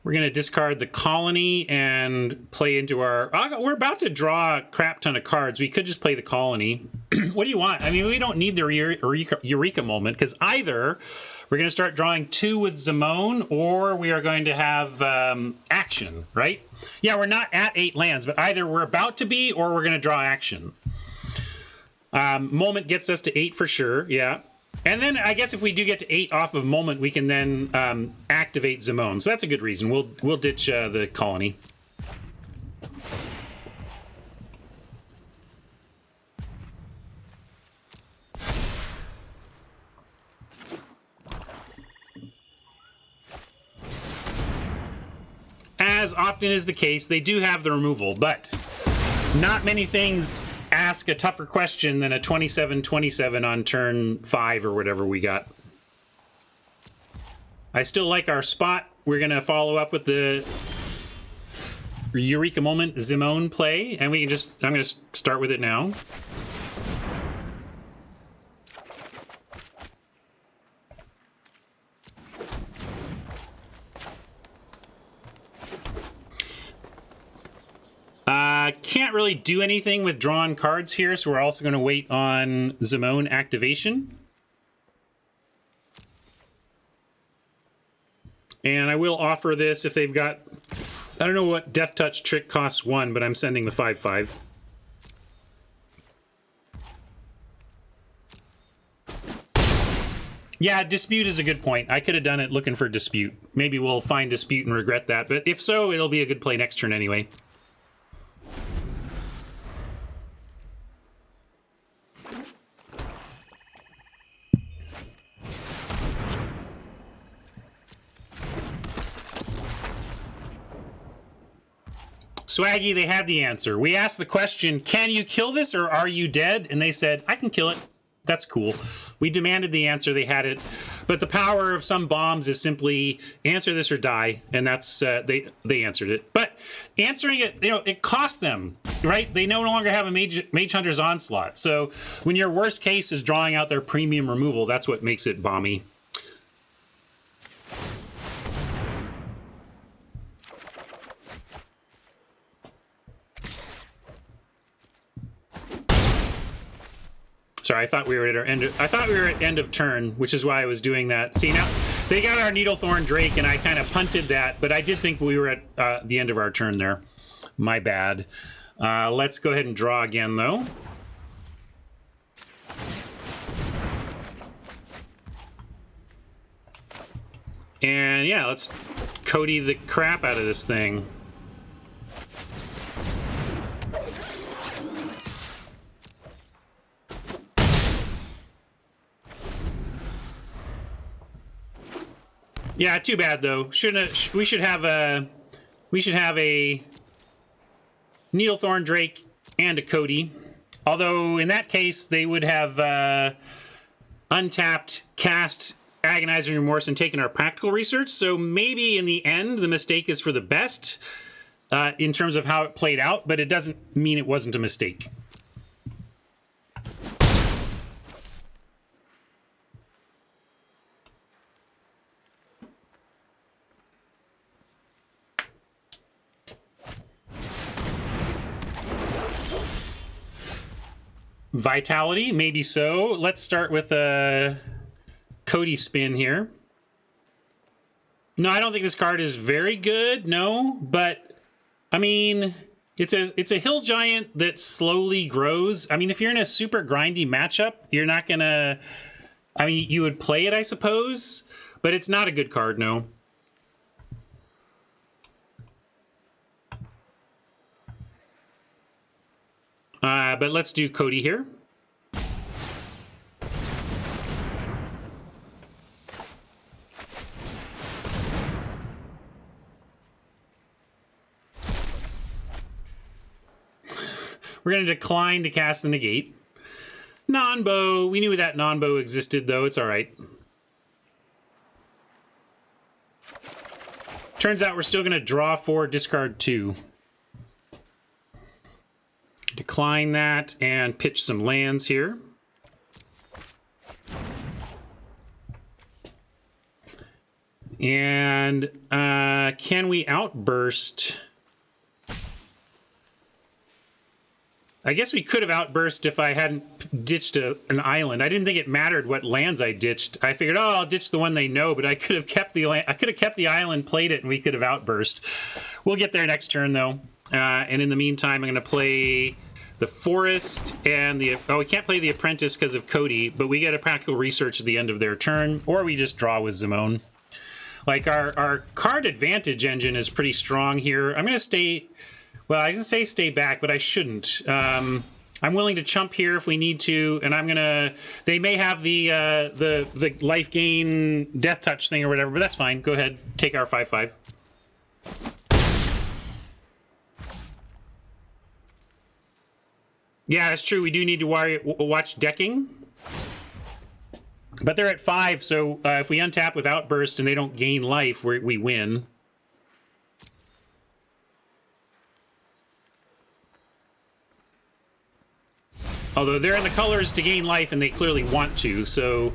We're going to discard the colony and play into our... we're about to draw a crap ton of cards. We could just play the colony. What do you want? I mean, we don't need the Eureka moment, because either we're going to start drawing 2 with Zimone, or we are going to have action, right? Yeah, we're not at 8 lands, but either we're about to be, or we're going to draw action. Moment gets us to 8 for sure, yeah. And then I guess if we do get to 8 off of Moment, we can then activate Zimone. So that's a good reason. We'll ditch the colony. As often is the case, they do have the removal, but not many things ask a tougher question than a 27/27 on turn 5 or whatever we got. I still like our spot. We're going to follow up with the Eureka Moment Zimone play, and we can just... I'm going to start with it now. Can't really do anything with drawn cards here, so we're also going to wait on Zimone activation. And I will offer this if they've got... I don't know what Death Touch trick costs 1, but I'm sending the 5/5. Yeah, Dispute is a good point. I could have done it looking for Dispute. Maybe we'll find Dispute and regret that, but if so, it'll be a good play next turn anyway. Swaggy, they had the answer. We asked the question, can you kill this or are you dead? And they said, I can kill it. That's cool. We demanded the answer. They had it. But the power of some bombs is simply answer this or die. And that's, they answered it. But answering it, it cost them, right? They no longer have a Mage Hunter's Onslaught. So when your worst case is drawing out their premium removal, that's what makes it bomby. Sorry, I thought we were at our end. I thought we were at end of turn, which is why I was doing that. See, now they got our Needlethorn Drake, and I kind of punted that, but I did think we were at the end of our turn there. My bad. Let's go ahead and draw again, though. And yeah, let's Cody the crap out of this thing. Yeah, too bad though. We should have a Needlethorn Drake and a Cody. Although in that case they would have untapped, cast Agonizing Remorse, and taken our practical research. So maybe in the end the mistake is for the best in terms of how it played out, but it doesn't mean it wasn't a mistake. Vitality, maybe so. Let's start with a Cody spin here. No, I don't think this card is very good, no, but I mean, it's a hill giant that slowly grows. I mean, if you're in a super grindy matchup, you're not gonna, I mean, you would play it, I suppose, but it's not a good card, no. But let's do Cody here. We're going to decline to cast the negate. Non-bow. We knew that non-bow existed, though. It's all right. Turns out we're still going to draw 4, discard 2. Decline that and pitch some lands here. And can we outburst? I guess we could have outburst if I hadn't ditched an island. I didn't think it mattered what lands I ditched. I figured, oh, I'll ditch the one they know, but I could have kept the land. I could have kept the island, played it, and we could have outburst. We'll get there next turn, though. And in the meantime, I'm going to play the Forest and the... Oh, we can't play the Apprentice because of Cody, but we get a Practical Research at the end of their turn, or we just draw with Zimone. Like, our card advantage engine is pretty strong here. I'm going to stay... Well, I can say stay back, but I shouldn't. I'm willing to chump here if we need to, and I'm gonna. They may have the life gain death touch thing or whatever, but that's fine. Go ahead, take our 5/5. Yeah, that's true. We do need to watch decking, but they're at 5, so if we untap with Outburst and they don't gain life, we win. Although they're in the colors to gain life, and they clearly want to, so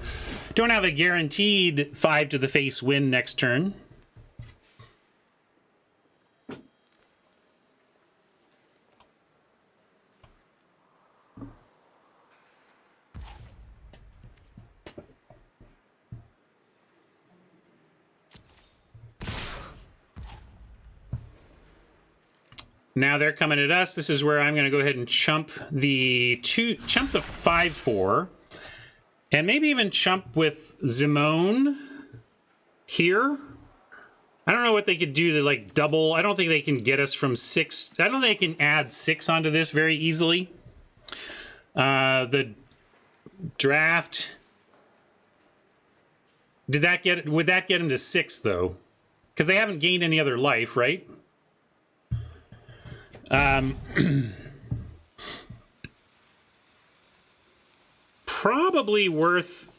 don't have a guaranteed 5 to the face win next turn. Now they're coming at us. This is where I'm going to go ahead and chump the 5/4, and maybe even chump with Zimone here. I don't know what they could do to like double. I don't think they can get us from 6. I don't think they can add 6 onto this very easily. The draft. Would that get them to 6 though? Because they haven't gained any other life, right? Probably worth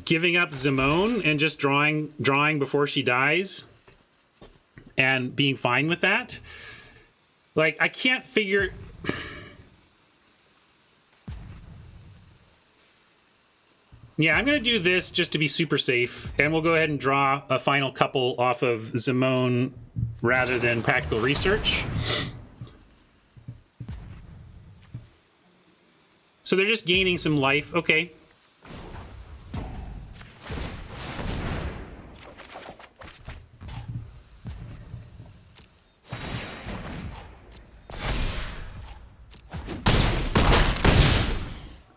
giving up Zimone and just drawing before she dies and being fine with that. Like, I can't figure... Yeah, I'm going to do this just to be super safe, and we'll go ahead and draw a final couple off of Zimone rather than Practical Research. So they're just gaining some life. Okay.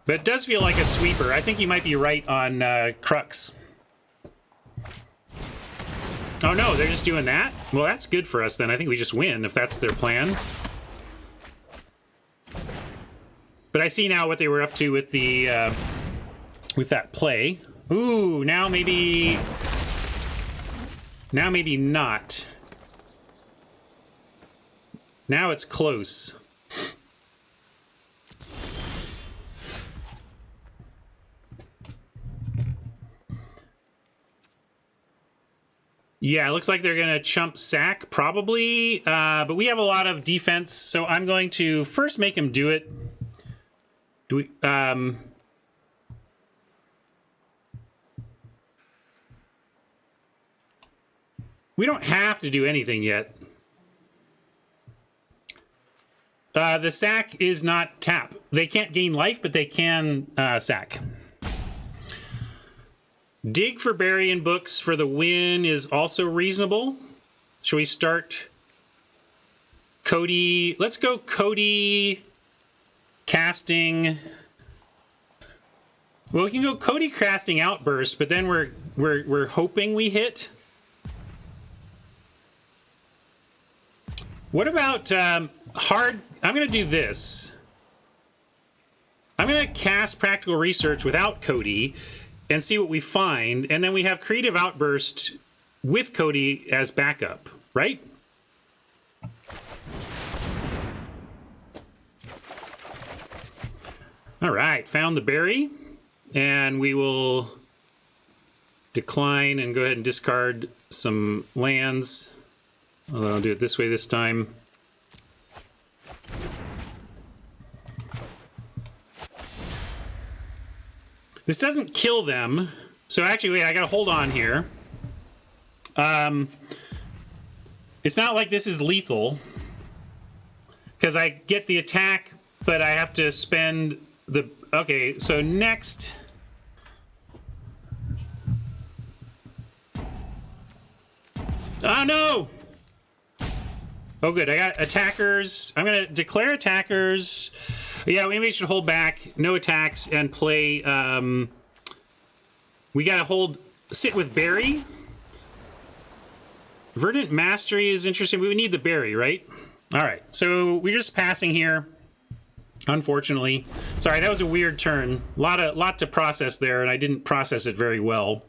But it does feel like a sweeper. I think you might be right on Crux. Oh no, they're just doing that? Well, that's good for us then. I think we just win if that's their plan. But I see now what they were up to with the with that play. Ooh, now maybe not. Now it's close. Yeah, it looks like they're going to chump sack, probably. But we have a lot of defense, so I'm going to first make him do it. Do we... we don't have to do anything yet. The sack is not tap. They can't gain life, but they can sack. Dig for berry and books for the win is also reasonable. Should we start Cody? Let's go Cody casting. Well, we can go Cody casting Outburst, but then we're hoping we hit. What about hard? I'm going to do this. I'm going to cast Practical Research without Cody and see what we find, and then we have Creative Outburst with Cody as backup, right? All right, found the berry, and we will decline and go ahead and discard some lands. Although I'll do it this way this time. This doesn't kill them. So actually, wait, I gotta hold on here. It's not like this is lethal. Because I get the attack, but I have to spend the... Okay, so next... Oh, no! Oh, good. I got attackers. I'm going to declare attackers. Yeah, maybe we should hold back. No attacks and play... we got to sit with Barry. Verdant Mastery is interesting. We would need the Barry, right? All right. So we're just passing here, unfortunately. Sorry, that was a weird turn. Lot to process there, and I didn't process it very well.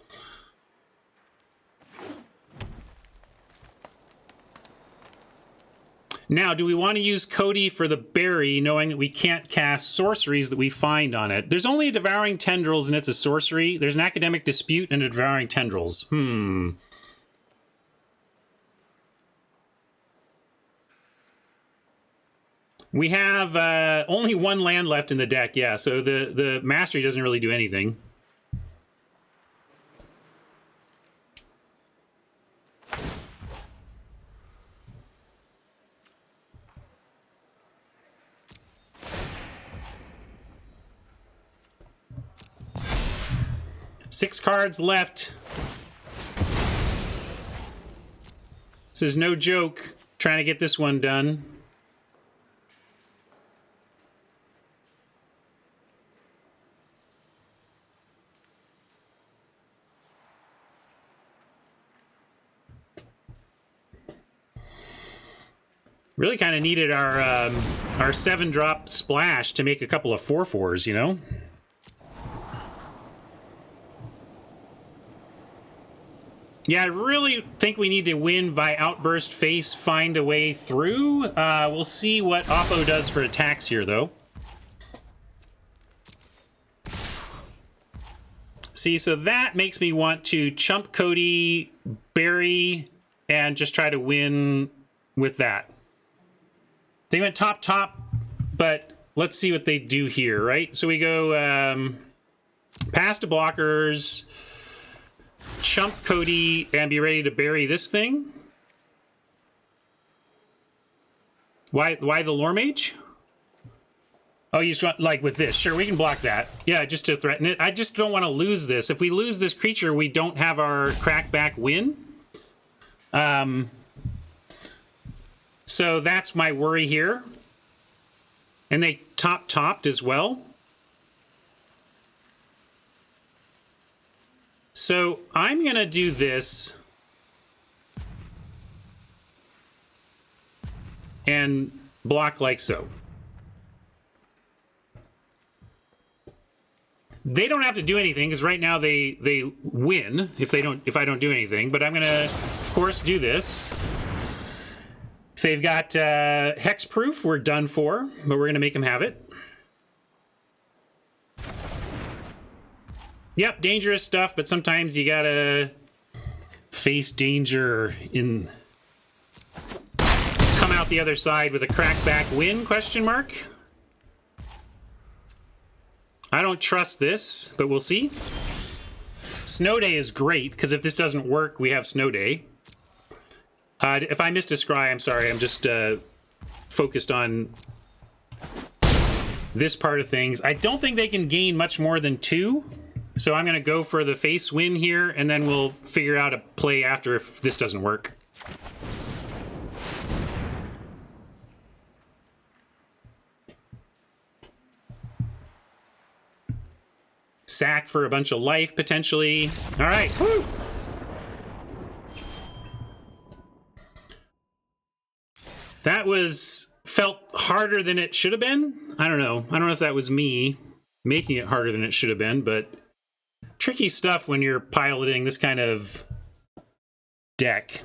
Now, do we want to use Cody for the berry, knowing that we can't cast sorceries that we find on it? There's only a Devouring Tendrils, and it's a sorcery. There's an Academic Dispute and a Devouring Tendrils. We have only one land left in the deck, yeah, so the Mastery doesn't really do anything. Six cards left. This is no joke, trying to get this one done. Really kind of needed our 7-drop splash to make a couple of 4/4s, you know? Yeah, I really think we need to win by Outburst Face, find a way through. We'll see what Oppo does for attacks here, though. See, so that makes me want to chump Cody, bury, and just try to win with that. They went top, but let's see what they do here, right? So we go past the blockers, chump Cody, and be ready to bury this thing. Why the Lore Mage? Oh, you just want, like, with this. Sure, we can block that. Yeah, just to threaten it. I just don't want to lose this. If we lose this creature, we don't have our crackback win. So that's my worry here. And they topped as well. So I'm going to do this. And block like so. They don't have to do anything because right now they win if I don't do anything. But I'm gonna, of course, do this. If they've got hexproof, we're done for. But we're gonna make them have it. Yep, dangerous stuff. But sometimes you gotta face danger in. Come out the other side with a crackback win? Question mark. I don't trust this, but we'll see. Snow Day is great, because if this doesn't work, we have Snow Day. If I missed a scry, I'm sorry. I'm just focused on this part of things. I don't think they can gain much more than 2. So I'm going to go for the face win here, and then we'll figure out a play after if this doesn't work. Sack for a bunch of life, potentially. All right. Woo! That felt harder than it should have been. I don't know. I don't know if that was me making it harder than it should have been, but tricky stuff when you're piloting this kind of deck.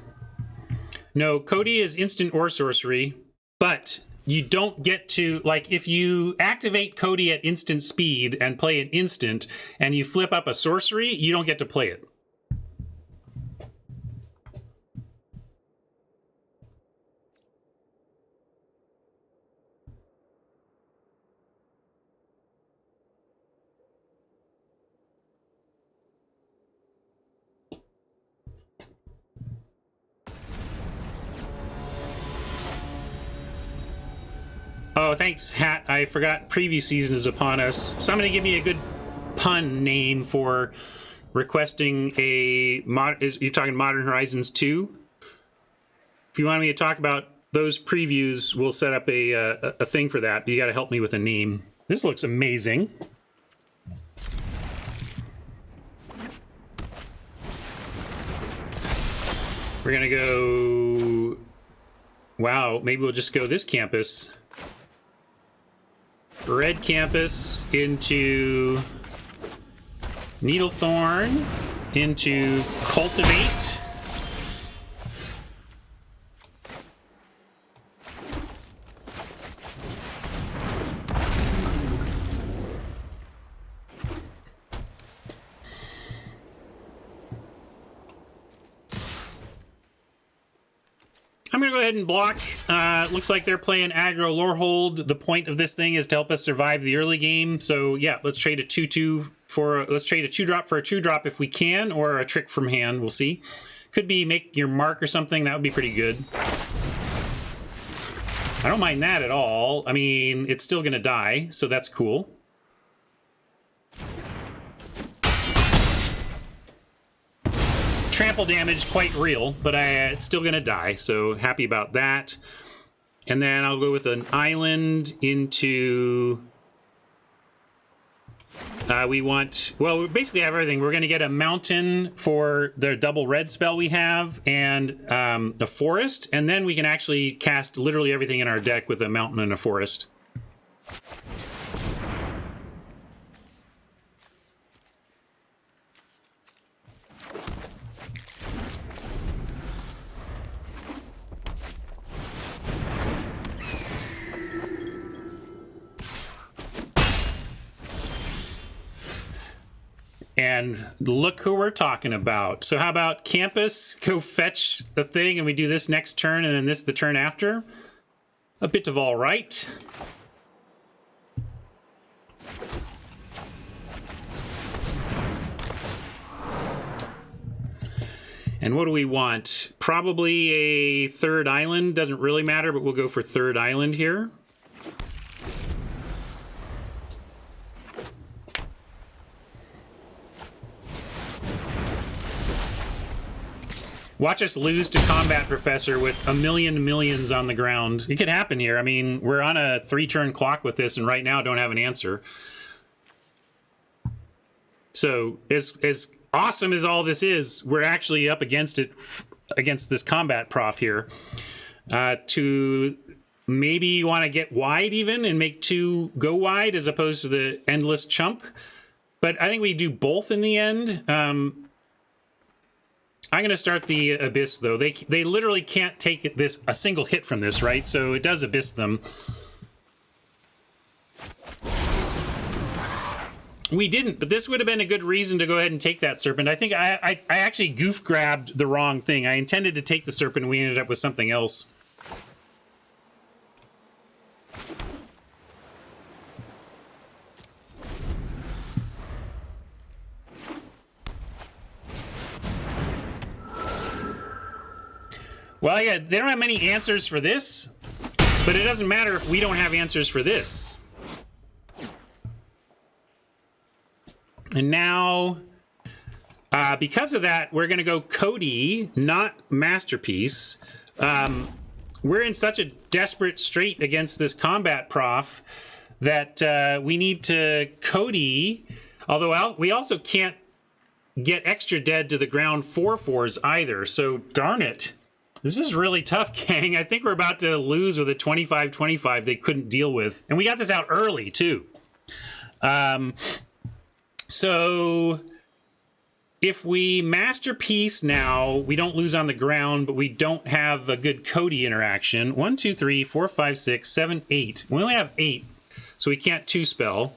No, Cody is instant or sorcery, but you don't get to, like, if you activate Cody at instant speed and play an instant and you flip up a sorcery, you don't get to play it. Oh, thanks, Hat. I forgot preview season is upon us. Somebody give me a good pun name for requesting a you're talking Modern Horizons 2? If you want me to talk about those previews, we'll set up a thing for that. You got to help me with a name. This looks amazing. We're going to go... Wow, maybe we'll just go this campus. Red campus into Needlethorn, into Cultivate. I'm going to go ahead and block. Looks like they're playing aggro Lorehold. The point of this thing is to help us survive the early game. So yeah, let's trade a 2/2 for let's trade a 2-drop for a 2-drop if we can, or a trick from hand. We'll see. Could be make your mark or something. That would be pretty good. I don't mind that at all. I mean, it's still going to die, so that's cool. Trample damage, quite real, but it's still going to die, so happy about that. And then I'll go with an island into... we basically have everything. We're going to get a mountain for the double red spell we have, and a forest, and then we can actually cast literally everything in our deck with a mountain and a forest. And look who we're talking about. So how about campus, go fetch the thing, and we do this next turn, and then this the turn after? A bit of all right. And what do we want? Probably a third island. Doesn't really matter, but we'll go for third island here. Watch us lose to Combat Professor with a million millions on the ground. It could happen here. I mean, we're on a 3-turn clock with this, and right now don't have an answer. So, as awesome as all this is, we're actually up against it, against this Combat Prof here. To maybe you want to get wide even and make 2 go wide as opposed to the endless chump. But I think we do both in the end. I'm going to start the Abyss, though. They literally can't take a single hit from this, right? So it does Abyss them. We didn't, but this would have been a good reason to go ahead and take that Serpent. I think I actually goof grabbed the wrong thing. I intended to take the Serpent, and we ended up with something else. Well, yeah, they don't have many answers for this, but it doesn't matter if we don't have answers for this. And now, because of that, we're going to go Cody, not Masterpiece. We're in such a desperate strait against this combat prof that we need to Cody, although we also can't get extra dead to the ground 4/4s either, so darn it. This is really tough, gang. I think we're about to lose with a 25-25 they couldn't deal with. And we got this out early, too. So if we Masterpiece now, we don't lose on the ground, but we don't have a good Cody interaction. 1, 2, 3, 4, 5, 6, 7, 8. We only have 8, so we can't 2-spell.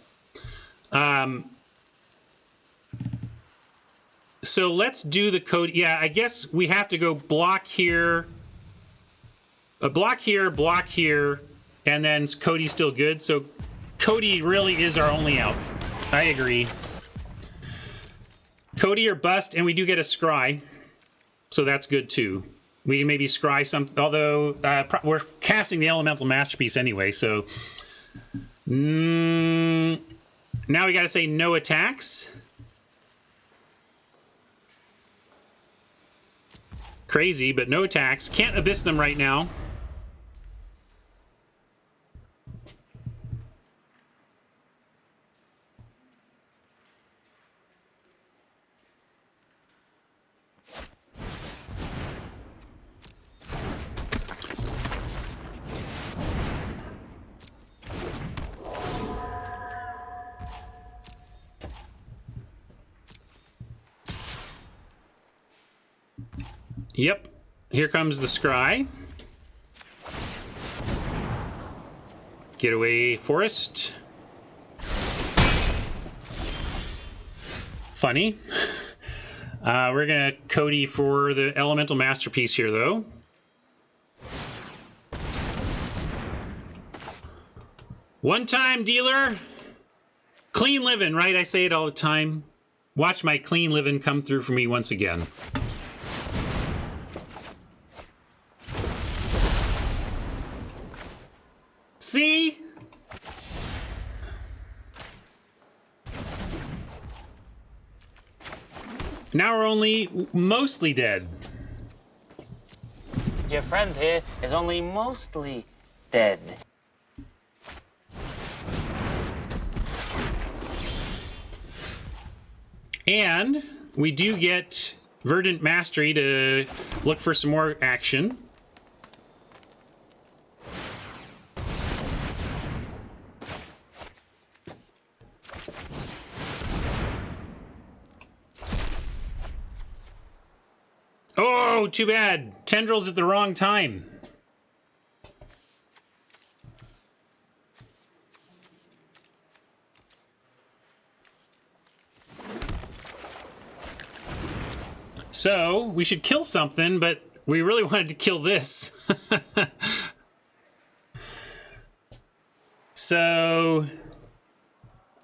So let's do the Cody. Yeah, I guess we have to go block here, block here, and then Cody's still good. So Cody really is our only out. I agree. Cody or bust, and we do get a scry, so that's good too. We can maybe scry some, although we're casting the Elemental Masterpiece anyway, so now we got to say no attacks. Crazy, but no attacks. Can't abyss them right now. Yep, here comes the scry. Getaway forest. Funny. We're gonna Cody for the Elemental Masterpiece here, though. One-time dealer. Clean living, right? I say it all the time. Watch my clean living come through for me once again. See? Now we're only mostly dead. Your friend here is only mostly dead. And we do get Verdant Mastery to look for some more action. Oh, too bad. Tendrils at the wrong time. So, we should kill something, but we really wanted to kill this. So,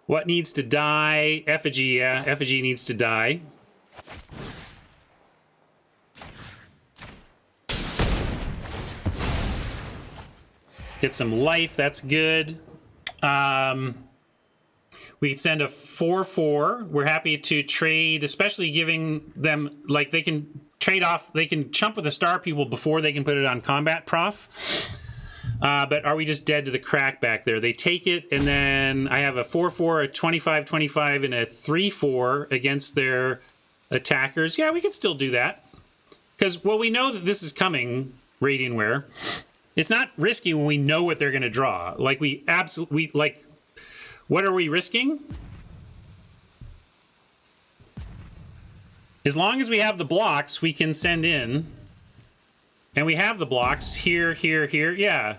what needs to die? Effigy, yeah. Effigy needs to die. Get some life, that's good. We can send a 4/4. We're happy to trade, especially giving them, like, they can trade off, they can chump with the star people before they can put it on combat prof. But are we just dead to the crack back there? They take it, and then I have a 4/4, a 25-25, and a 3/4 against their attackers. Yeah, we can still do that. Because, well, we know that this is coming, Radiantware. It's not risky when we know what they're going to draw. Like, we absolutely, like, what are we risking? As long as we have the blocks, we can send in. And we have the blocks here, here, here. Yeah.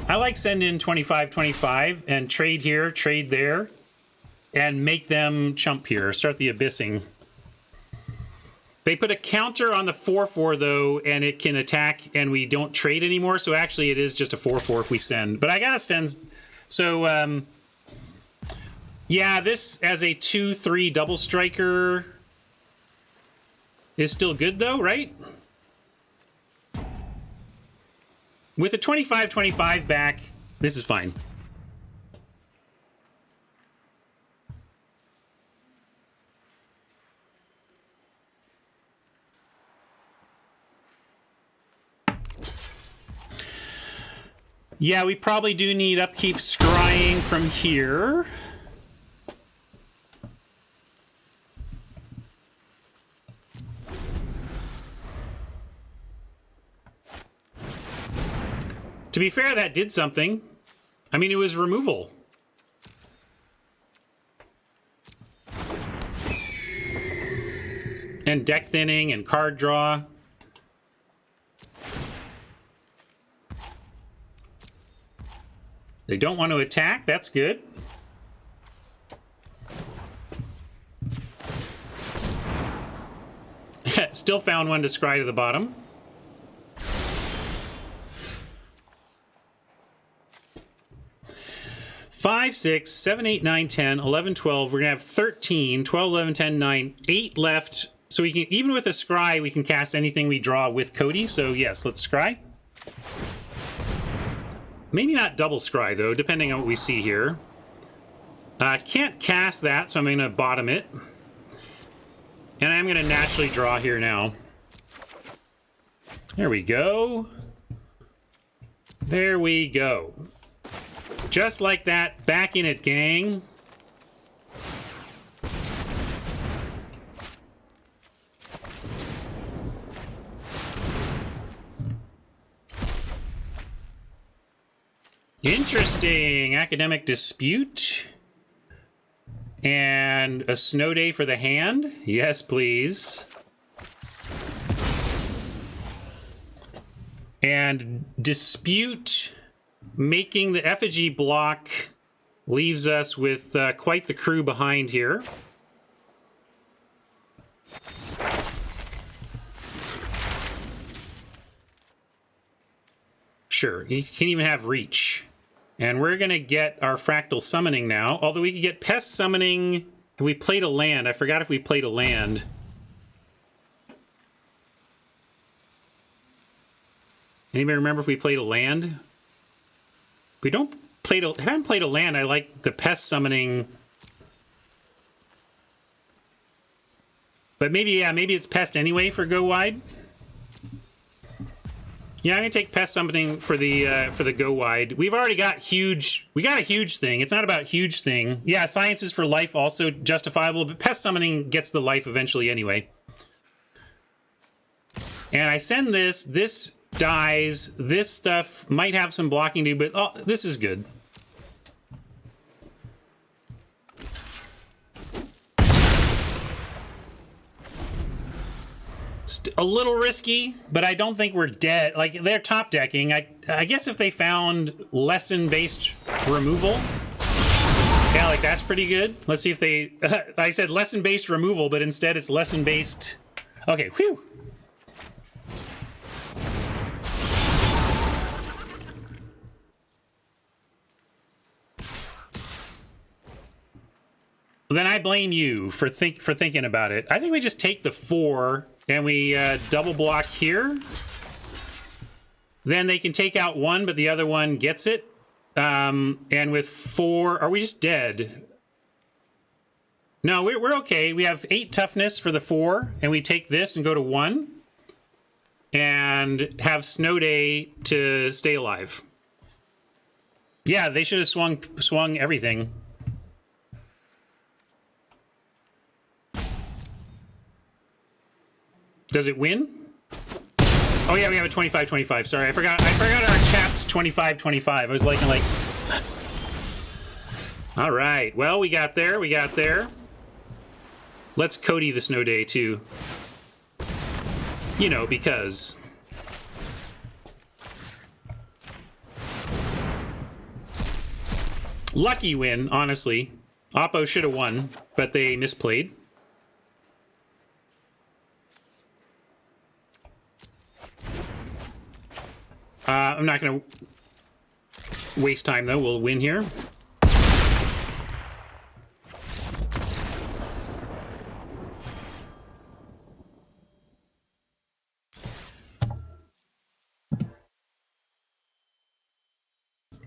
I like send in 25-25 and trade here, trade there, and make them chump here. Start the abyssing. They put a counter on the 4/4 though, and it can attack, and we don't trade anymore. So actually, it is just a 4/4 if we send. But I gotta send. So yeah, this as a 2/3 double striker is still good though, right? With a 25-25 back, this is fine. Yeah, we probably do need upkeep scrying from here. To be fair, that did something. I mean, it was removal. And deck thinning and card draw. They don't want to attack. That's good. Still found one to scry to the bottom. Five, 6, 7, 8, 9, 10, 11, 12. We're going to have 13, 12, 11, 10, 9, 8 left. So we can, even with a scry, we can cast anything we draw with Cody. So yes, let's scry. Maybe not double scry, though, depending on what we see here. Can't cast that, so I'm going to bottom it. And I'm going to naturally draw here now. There we go. There we go. Just like that, back in it, gang. Interesting. Academic dispute. And a snow day for the hand. Yes, please. And dispute making the effigy block leaves us with quite the crew behind here. Sure, you can even have reach. And we're going to get our fractal summoning now. Although we could get pest summoning if we played a land. I forgot if we played a land. Anybody remember if we played a land? We don't play. Haven't played a land. I like the pest summoning. But maybe, yeah, maybe it's pest anyway for go wide. Yeah, I'm gonna take pest summoning for the go wide. We've already got huge. We got a huge thing. It's not about huge thing. Yeah, sciences for life also justifiable, but pest summoning gets the life eventually anyway. And I send this. This dies. This stuff might have some blocking to do, but oh, this is good. A little risky, but I don't think we're dead. Like, they're top decking. I guess if they found lesson-based removal, yeah, like that's pretty good. Let's see if they. I said lesson-based removal, but instead it's lesson-based. Okay, whew. Then I blame you for thinking about it. I think we just take the 4 and we double block here. Then they can take out 1, but the other one gets it. And with 4, are we just dead? No, we're okay. We have 8 toughness for the 4, and we take this and go to 1, and have Snow Day to stay alive. Yeah, they should have swung everything. Does it win? Oh yeah, we have a 25-25. Sorry, I forgot our chat's 25-25. I was like. All right. Well, we got there. Let's Cody the Snow Day too. You know, because. Lucky win, honestly. Oppo should have won, but they misplayed. I'm not going to waste time, though. We'll win here.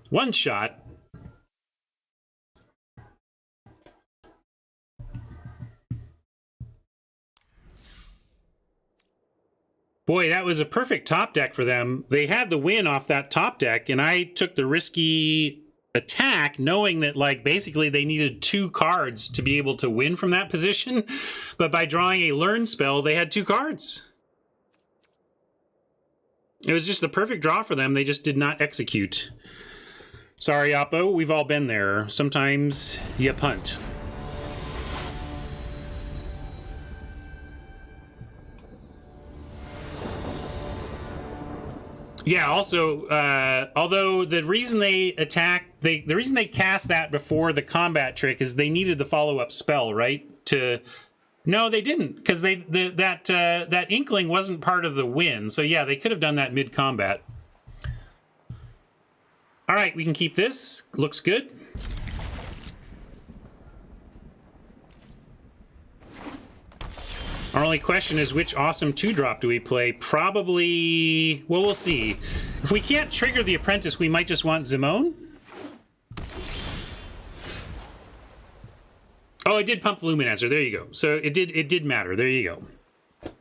One shot. Boy, that was a perfect top deck for them. They had the win off that top deck, and I took the risky attack knowing that, like, basically they needed 2 cards to be able to win from that position. But by drawing a learn spell, they had 2 cards. It was just the perfect draw for them. They just did not execute. Sorry, Oppo. We've all been there. Sometimes you punt. Yeah, also, although the reason they attacked, the reason they cast that before the combat trick is they needed the follow-up spell, right? No, they didn't, because that Inkling wasn't part of the win. So yeah, they could have done that mid-combat. All right, we can keep this. Looks good. Our only question is, which awesome 2-drop do we play? Probably... Well, we'll see. If we can't trigger the Apprentice, we might just want Zimone. Oh, it did pump the Luminancer. There you go. So it did matter. There you go.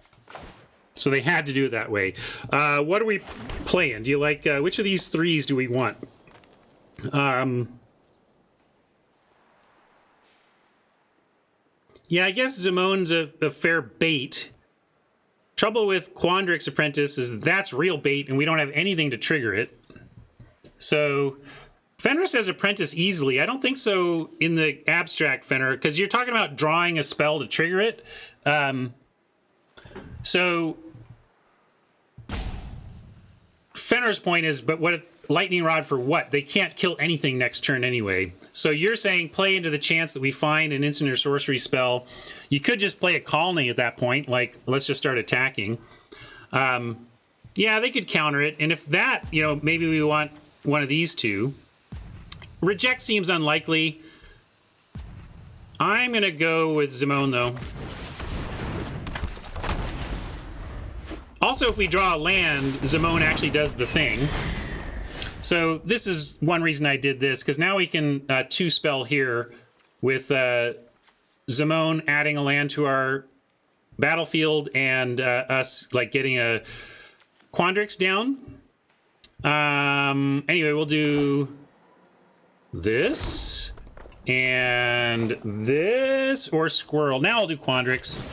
So they had to do it that way. What are we playing? Do you like... which of these 3s do we want? Yeah, I guess Zimone's a fair bait. Trouble with Quandrix Apprentice is that's real bait, and we don't have anything to trigger it. So Fenris has Apprentice easily. I don't think so in the abstract, Fenrir, because you're talking about drawing a spell to trigger it. So Fenrir's point is, but what... Lightning Rod for what? They can't kill anything next turn anyway. So you're saying play into the chance that we find an instant or sorcery spell. You could just play a Colony at that point, like, let's just start attacking. Yeah, they could counter it. And if that, you know, maybe we want one of these 2. Reject seems unlikely. I'm going to go with Zimone, though. Also, if we draw a land, Zimone actually does the thing. So this is one reason I did this, because now we can 2-spell here with Zimone adding a land to our battlefield and us like getting a Quandrix down. Anyway, we'll do this and this or Squirrel. Now I'll do Quandrix.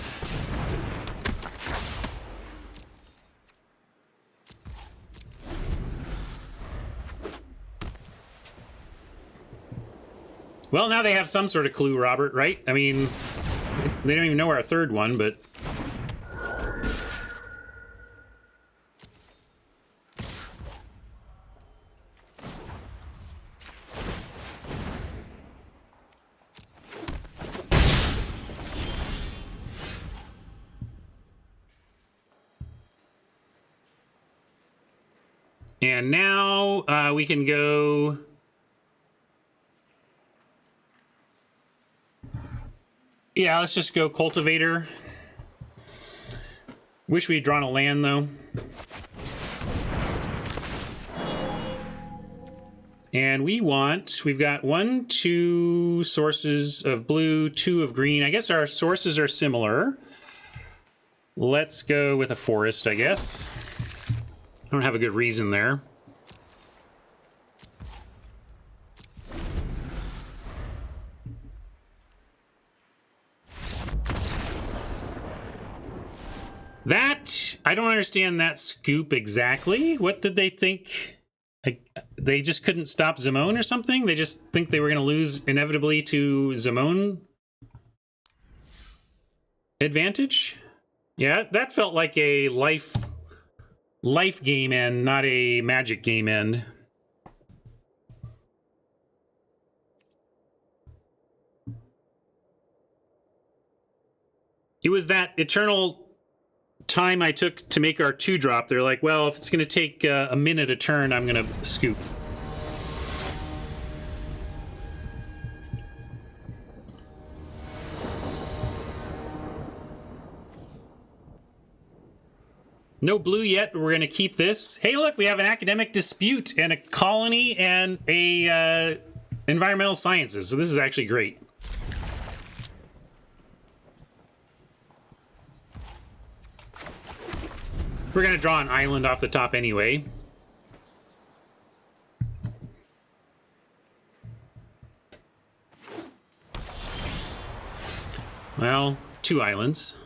Well, now they have some sort of clue, Robert, right? I mean, they don't even know our 3rd one, but... And now we can go... Yeah, let's just go Cultivator. Wish we'd drawn a land, though. And we've got 1, 2 sources of blue, 2 of green. I guess our sources are similar. Let's go with a forest, I guess. I don't have a good reason there. That, I don't understand that scoop exactly. What did they think? They just couldn't stop Zimone or something? They just think they were going to lose inevitably to Zimone advantage? Yeah, that felt like a life game end, not a magic game end. It was that eternal time I took to make our 2-drop. They're like, well, if it's going to take a minute a turn, I'm going to scoop. No blue yet, but we're going to keep this. Hey, look, we have an academic dispute and a colony and a environmental sciences. So this is actually great. We're going to draw an island off the top anyway. Well, 2 islands.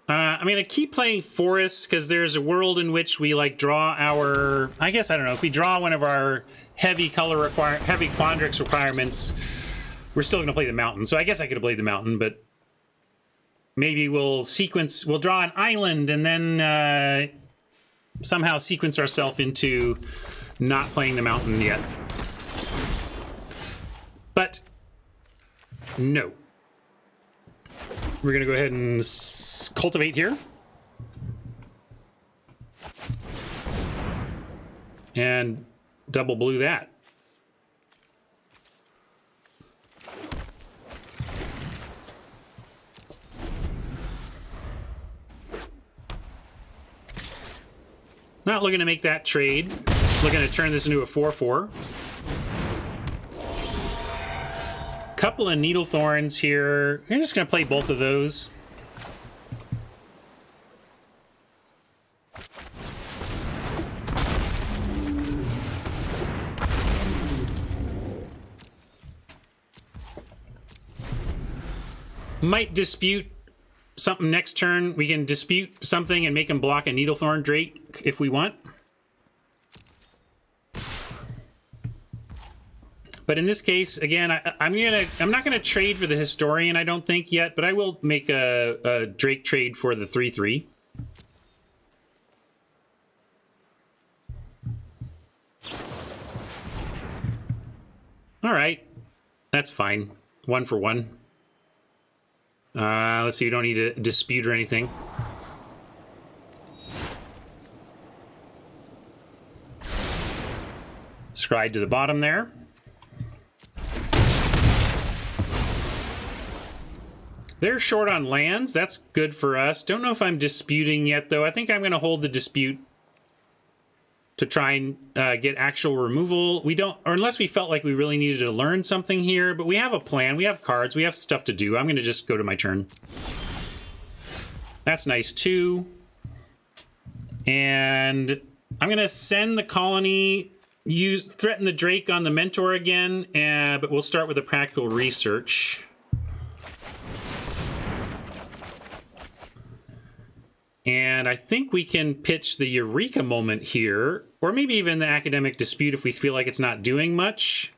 I'm going to keep playing forests because there's a world in which we like draw our, I guess, I don't know, if we draw one of our heavy quandrix requirements, we're still going to play the mountain. So I guess I could have played the mountain, but maybe we'll draw an island and then somehow sequence ourselves into not playing the mountain yet. But no. We're going to go ahead and cultivate here. And double blue that. Not looking to make that trade. Looking to turn this into a 4/4. Couple of needle thorns here. I'm just going to play both of those. Might dispute something next turn. We can dispute something and make him block a needle thorn drake if we want. But in this case, again, I'm not gonna trade for the historian, I don't think yet, but I will make a Drake trade for the 3/3. All right, that's fine. 1 for 1. Let's see. You don't need to dispute or anything. Scryed to the bottom there. They're short on lands. That's good for us. Don't know if I'm disputing yet, though. I think I'm going to hold the dispute to try and get actual removal. We don't, or unless we felt like we really needed to learn something here, but we have a plan. We have cards. We have stuff to do. I'm going to just go to my turn. That's nice, too. And I'm going to send the colony, threaten the Drake on the Mentor again, but we'll start with a practical research. And I think we can pitch the Eureka moment here, or maybe even the Academic Dispute if we feel like it's not doing much.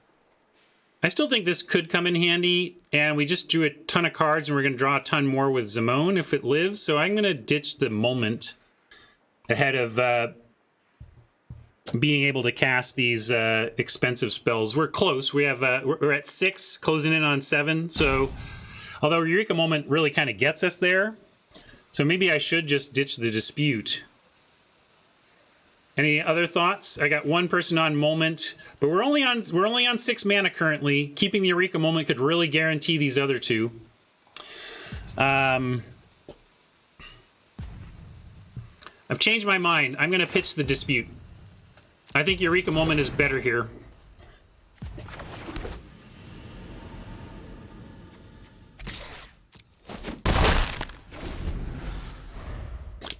I still think this could come in handy, and we just drew a ton of cards, and we're going to draw a ton more with Zimone if it lives, so I'm going to ditch the moment ahead of being able to cast these expensive spells. We're close. We have we're at 6, closing in on 7, so although Eureka moment really kind of gets us there, so maybe I should just ditch the dispute. Any other thoughts? I got one person on moment, but we're only on 6 mana currently. Keeping the Eureka moment could really guarantee these other 2. I've changed my mind. I'm going to pitch the dispute. I think Eureka moment is better here.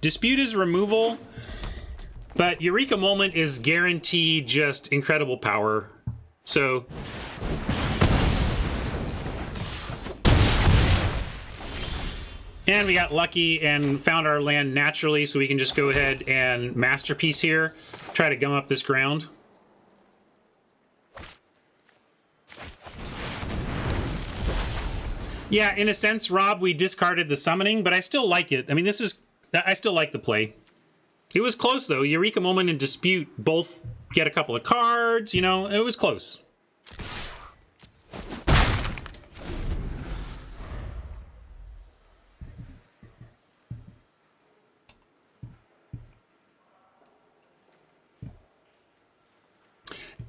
Dispute is removal, but Eureka moment is guaranteed just incredible power. So and we got lucky and found our land naturally, so we can just go ahead and Masterpiece here, try to gum up this ground. Yeah, in a sense, Rob, we discarded the summoning, but I still like it. I mean, I still like the play. It was close, though. Eureka moment and Dispute both get a couple of cards. You know, it was close.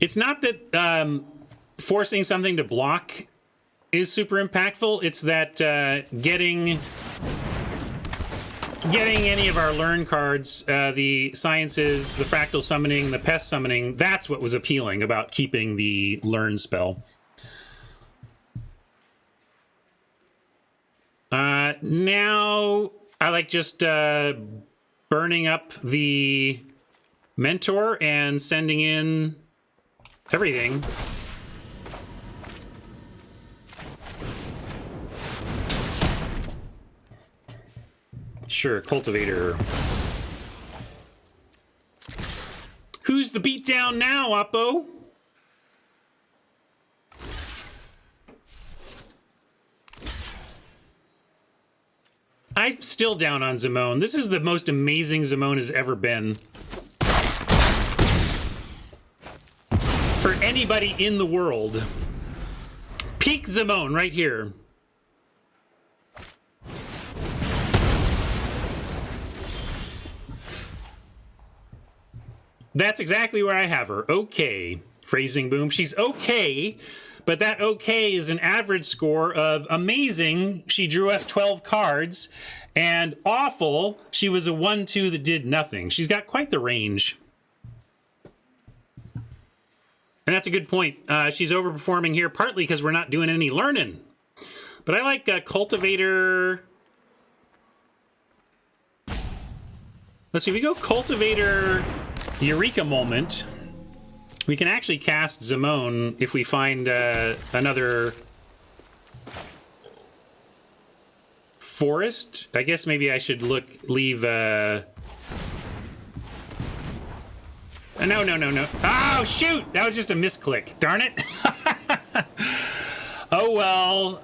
It's not that forcing something to block is super impactful. It's that getting any of our learn cards, the sciences, the fractal summoning, the pest summoning, that's what was appealing about keeping the learn spell. Now I like just burning up the mentor and sending in everything. Sure, cultivator. Who's the beatdown now, Oppo? I'm still down on Zimone. This is the most amazing Zimone has ever been. For anybody in the world. Peak Zimone right here. That's exactly where I have her. Okay. Phrasing boom. She's okay, but that okay is an average score of amazing. She drew us 12 cards. And awful, she was a 1-2 that did nothing. She's got quite the range. And that's a good point. She's overperforming here, partly because we're not doing any learning. But I like Cultivator. Let's see, we go Cultivator Eureka Moment. We can actually cast Zimone if we find another forest. I guess maybe I should leave no. Oh, shoot! That was just a misclick. Darn it. Oh, well.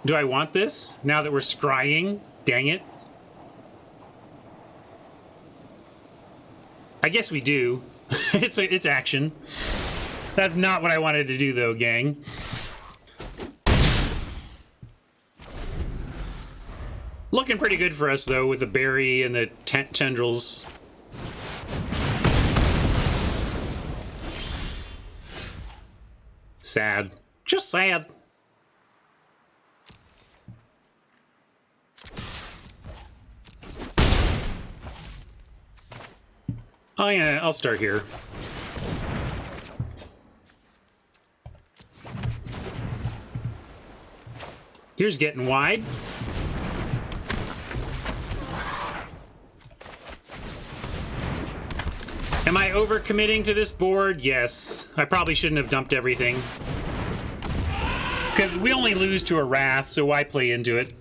Do I want this now that we're scrying? Dang it. I guess we do. It's action. That's not what I wanted to do, though, gang. Looking pretty good for us, though, with the berry and the tendrils. Sad. Just sad. Oh, yeah, I'll start here. Here's getting wide. Am I overcommitting to this board? Yes. I probably shouldn't have dumped everything. Because we only lose to a Wrath, so why play into it?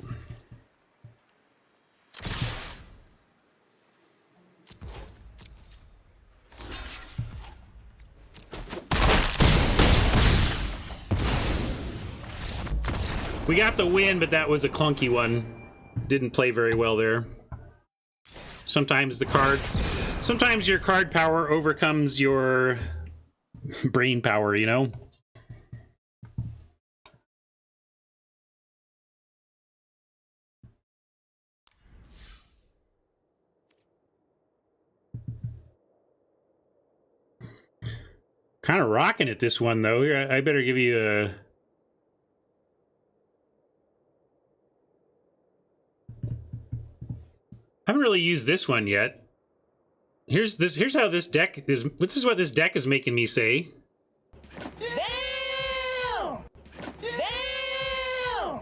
We got the win, but that was a clunky one. Didn't play very well there. Sometimes your card power overcomes your brain power, you know? Kind of rocking it, this one, though. I better give you a... I haven't really used this one yet. Here's how this deck is. This is what this deck is making me say. Damn! Damn!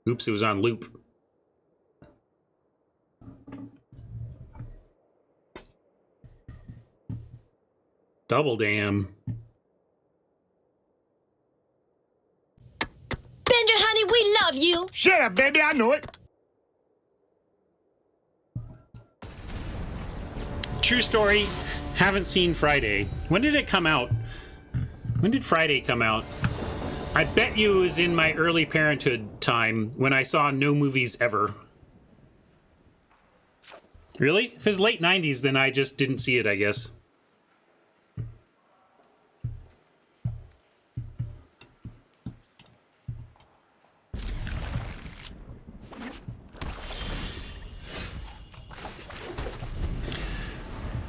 Oops, it was on loop. Double damn. Bender, honey, we love you. Shut up, baby, I know it. True story, haven't seen Friday. When did it come out? When did Friday come out? I bet you it was in my early parenthood time when I saw no movies ever. Really? If it's late 90s, then I just didn't see it, I guess.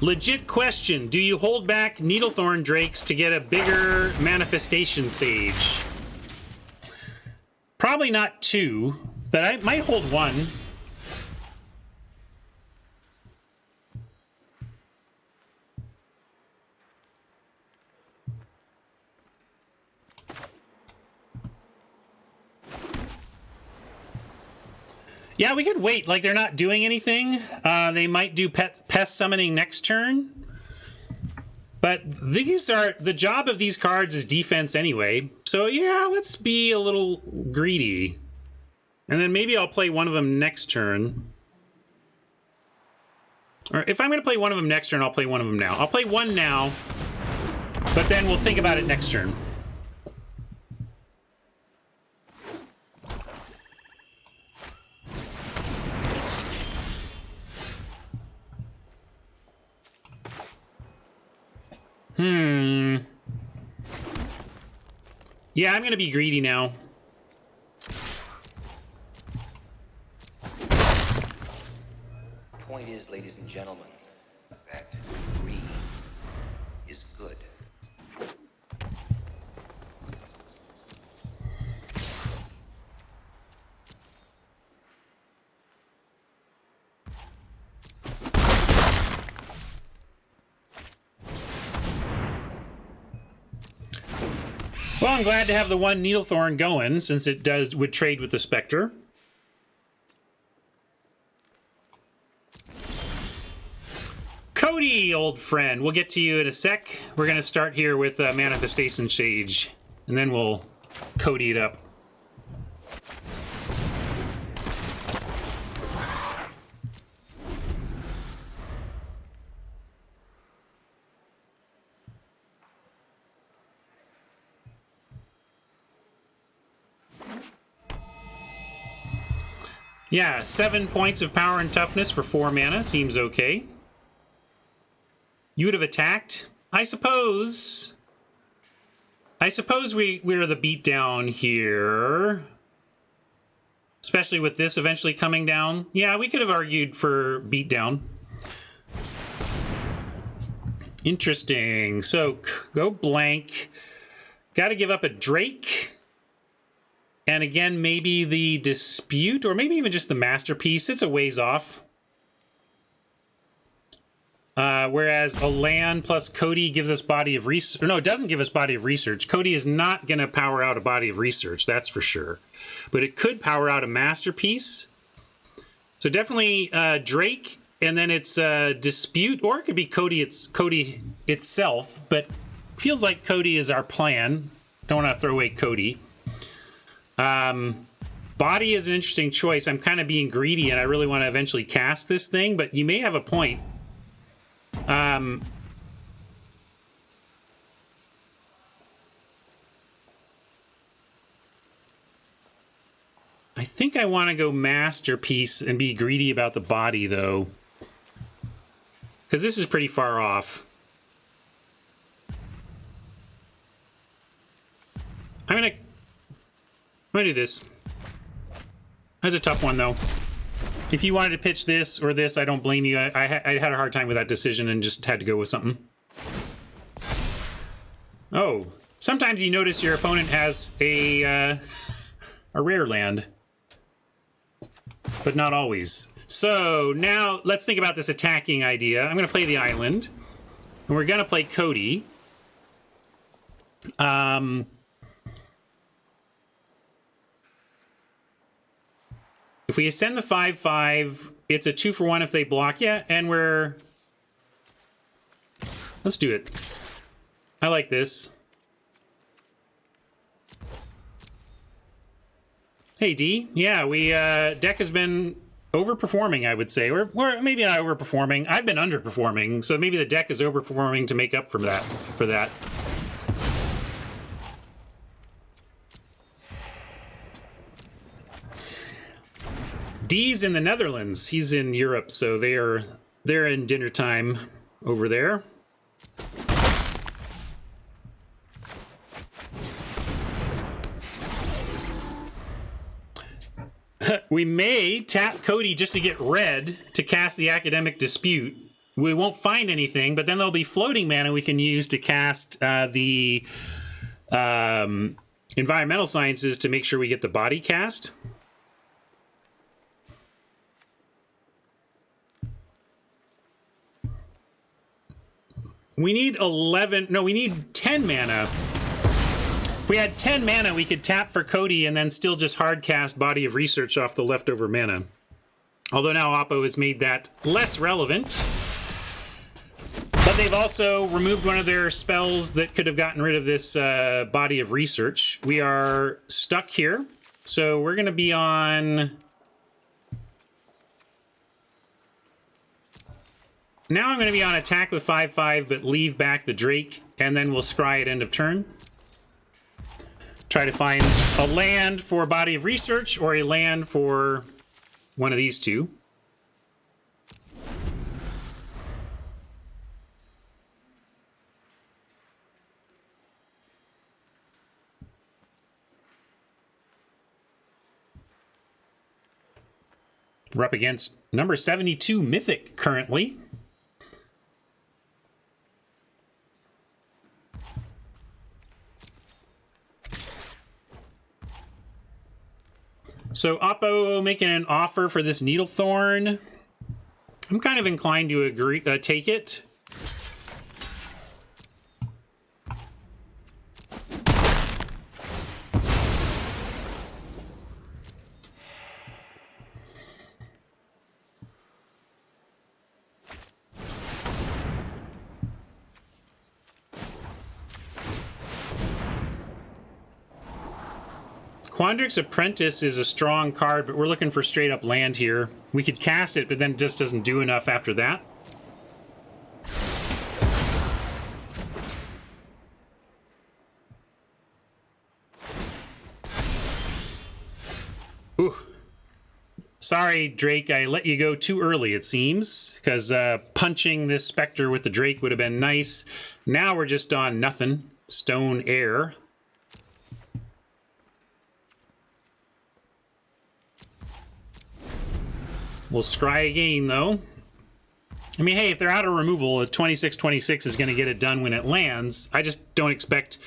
Legit question. Do you hold back Needlethorn Drakes to get a bigger Manifestation Sage? Probably not 2, but I might hold 1. Yeah, we could wait. Like, they're not doing anything. They might do pest summoning next turn. But these are... The job of these cards is defense anyway. So, yeah, let's be a little greedy. And then maybe I'll play one of them next turn. Or if I'm going to play one of them next turn, I'll play one of them now. I'll play one now, but then we'll think about it next turn. Yeah, I'm going to be greedy now. Point is, ladies and gentlemen, that greed is good. Well, I'm glad to have the one Needlethorn going, since it would trade with the Spectre. Cody, old friend, we'll get to you in a sec. We're going to start here with Manifestation Sage, and then we'll Cody it up. Yeah, 7 points of power and toughness for 4 mana seems okay. You would have attacked? I suppose we're the beatdown here. Especially with this eventually coming down. Yeah, we could have argued for beatdown. Interesting. So, go blank. Got to give up a Drake. And again, maybe the Dispute, or maybe even just the Masterpiece. It's a ways off. Whereas a land plus Cody gives us Body of Research. No, it doesn't give us Body of Research. Cody is not going to power out a Body of Research, that's for sure. But it could power out a Masterpiece. So definitely Drake, and then it's Dispute, or it could be Cody itself. But feels like Cody is our plan. Don't want to throw away Cody. Body is an interesting choice. I'm kind of being greedy, and I really want to eventually cast this thing, but you may have a point. I think I want to go Masterpiece and be greedy about the Body, though. Because this is pretty far off. I'm gonna do this. That's a tough one, though. If you wanted to pitch this or this, I don't blame you. I had a hard time with that decision and just had to go with something. Oh, sometimes you notice your opponent has a rare land, but not always. So now let's think about this attacking idea. I'm going to play the island, and we're going to play Cody. If we ascend the 5/5, it's a 2-for-1 if they block. Yeah, and let's do it. I like this. Hey, D. Yeah, deck has been overperforming, I would say. Or maybe not overperforming. I've been underperforming, so maybe the deck is overperforming to make up for that. D's in the Netherlands. He's in Europe, so they're in dinner time over there. We may tap Cody just to get red to cast the Academic Dispute. We won't find anything, but then there'll be floating mana we can use to cast the Environmental Sciences to make sure we get the Body cast. We need 10 mana. If we had 10 mana, we could tap for Cody and then still just hard cast Body of Research off the leftover mana. Although now Oppo has made that less relevant. But they've also removed one of their spells that could have gotten rid of this body of research. We are stuck here. So we're going to be on... Now I'm going to be on attack with 5/5, but leave back the Drake, and then we'll scry at end of turn. Try to find a land for a body of research, or a land for one of these two. We're up against number 72 Mythic currently. So Oppo making an offer for this Needlethorn. I'm kind of inclined to agree, take it. Quandrix Apprentice is a strong card, but we're looking for straight up land here. We could cast it, but then it just doesn't do enough after that. Ooh. Sorry, Drake, I let you go too early, it seems, because punching this Spectre with the Drake would have been nice. Now we're just on nothing. Stone Air. We'll scry again, though. I mean, hey, if they're out of removal, a 26/26 is going to get it done when it lands. I just don't expect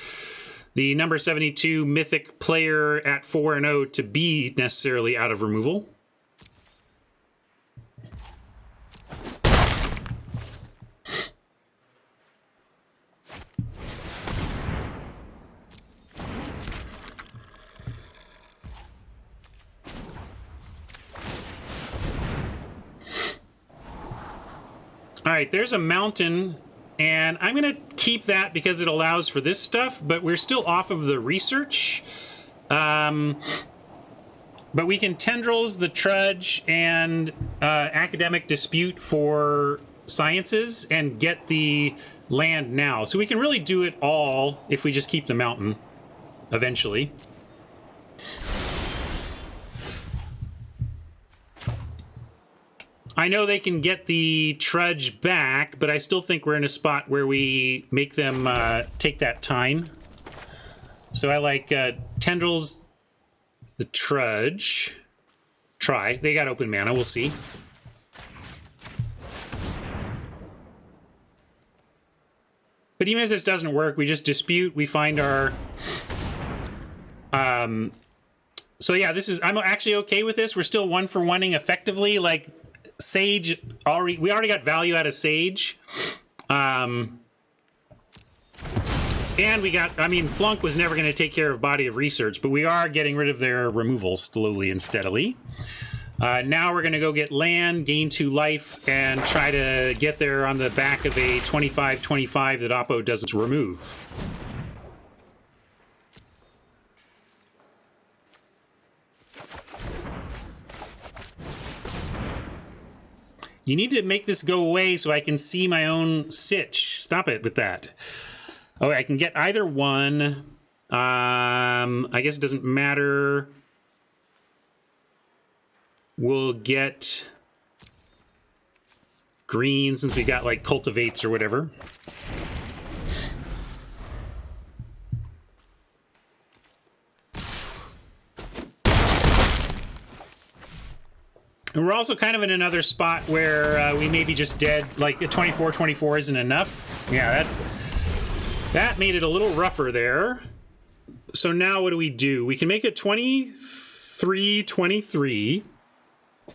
the number 72 Mythic player at 4-0 to be necessarily out of removal. All right, there's a mountain, and I'm going to keep that because it allows for this stuff, but we're still off of the research. But we can Tendrils, the Trudge, and Academic Dispute for Sciences and get the land now. So we can really do it all if we just keep the mountain eventually. I know they can get the Trudge back, but I still think we're in a spot where we make them take that time. So I like Tendrils, the Trudge. Try. They got open mana. We'll see. But even if this doesn't work, we just dispute. We find our... So yeah, this is... I'm actually okay with this. We're still 1-for-1ing effectively. Like... Sage we already got value out of Sage. And we got, I mean, Flunk was never going to take care of Body of Research, but we are getting rid of their removal slowly and steadily. Now we're going to go get land, gain 2 life, and try to get there on the back of a 25/25 that Oppo doesn't remove. You need to make this go away so I can see my own sitch. Stop it with that. Oh, I can get either one. I guess it doesn't matter. We'll get green since we got like cultivates or whatever. And we're also kind of in another spot where we may be just dead. Like a 24/24 isn't enough. Yeah, that made it a little rougher there. So now what do? We can make it 23/23.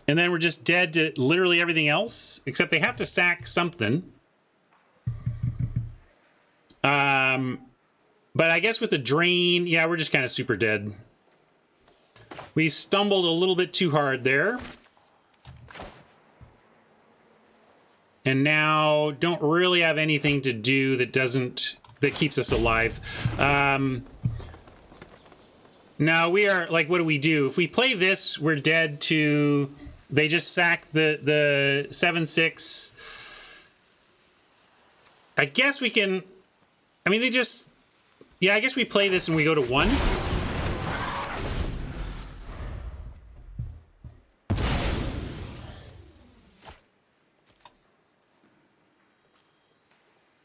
And then we're just dead to literally everything else. Except they have to sack something. But I guess with the drain, yeah, we're just kind of super dead. We stumbled a little bit too hard there. And now don't really have anything to do that keeps us alive. Now we are, like, what do we do? If we play this, we're dead to... They just sack the 7/6. I guess we can... I mean, they just... Yeah, I guess we play this and we go to 1.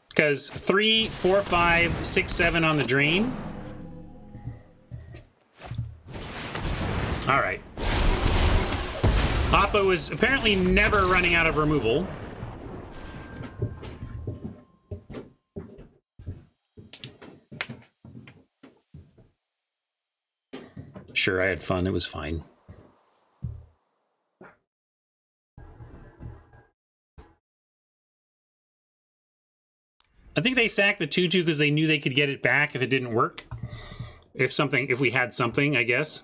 Because 3, 4, 5, 6, 7 on the drain. All right. Oppo is apparently never running out of removal. Sure, I had fun. It was fine. I think they sacked the 2/2 because they knew they could get it back if it didn't work. If we had something, I guess.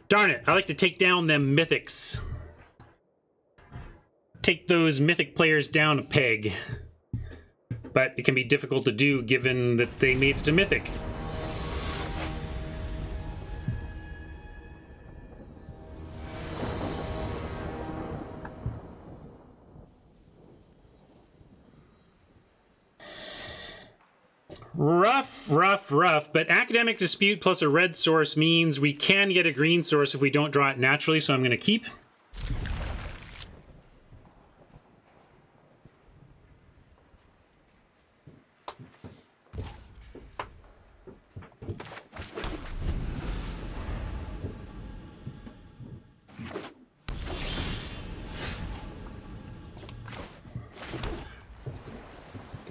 Darn it, I like to take down them mythics. Take those mythic players down a peg. But it can be difficult to do given that they made it to mythic. Rough, but Academic Dispute plus a red source means we can get a green source if we don't draw it naturally, so I'm going to keep.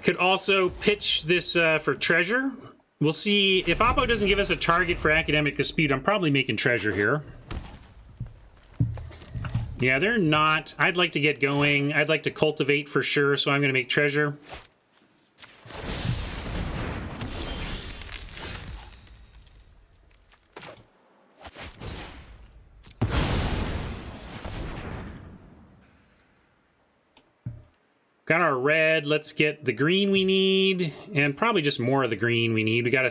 Could also pitch this for treasure. We'll see if Oppo doesn't give us a target for Academic Dispute. I'm probably making treasure here. Yeah, they're not. I'd like to get going. I'd like to cultivate for sure, so I'm going to make treasure. Got our red. Let's get the green we need, and probably just more of the green we need. We got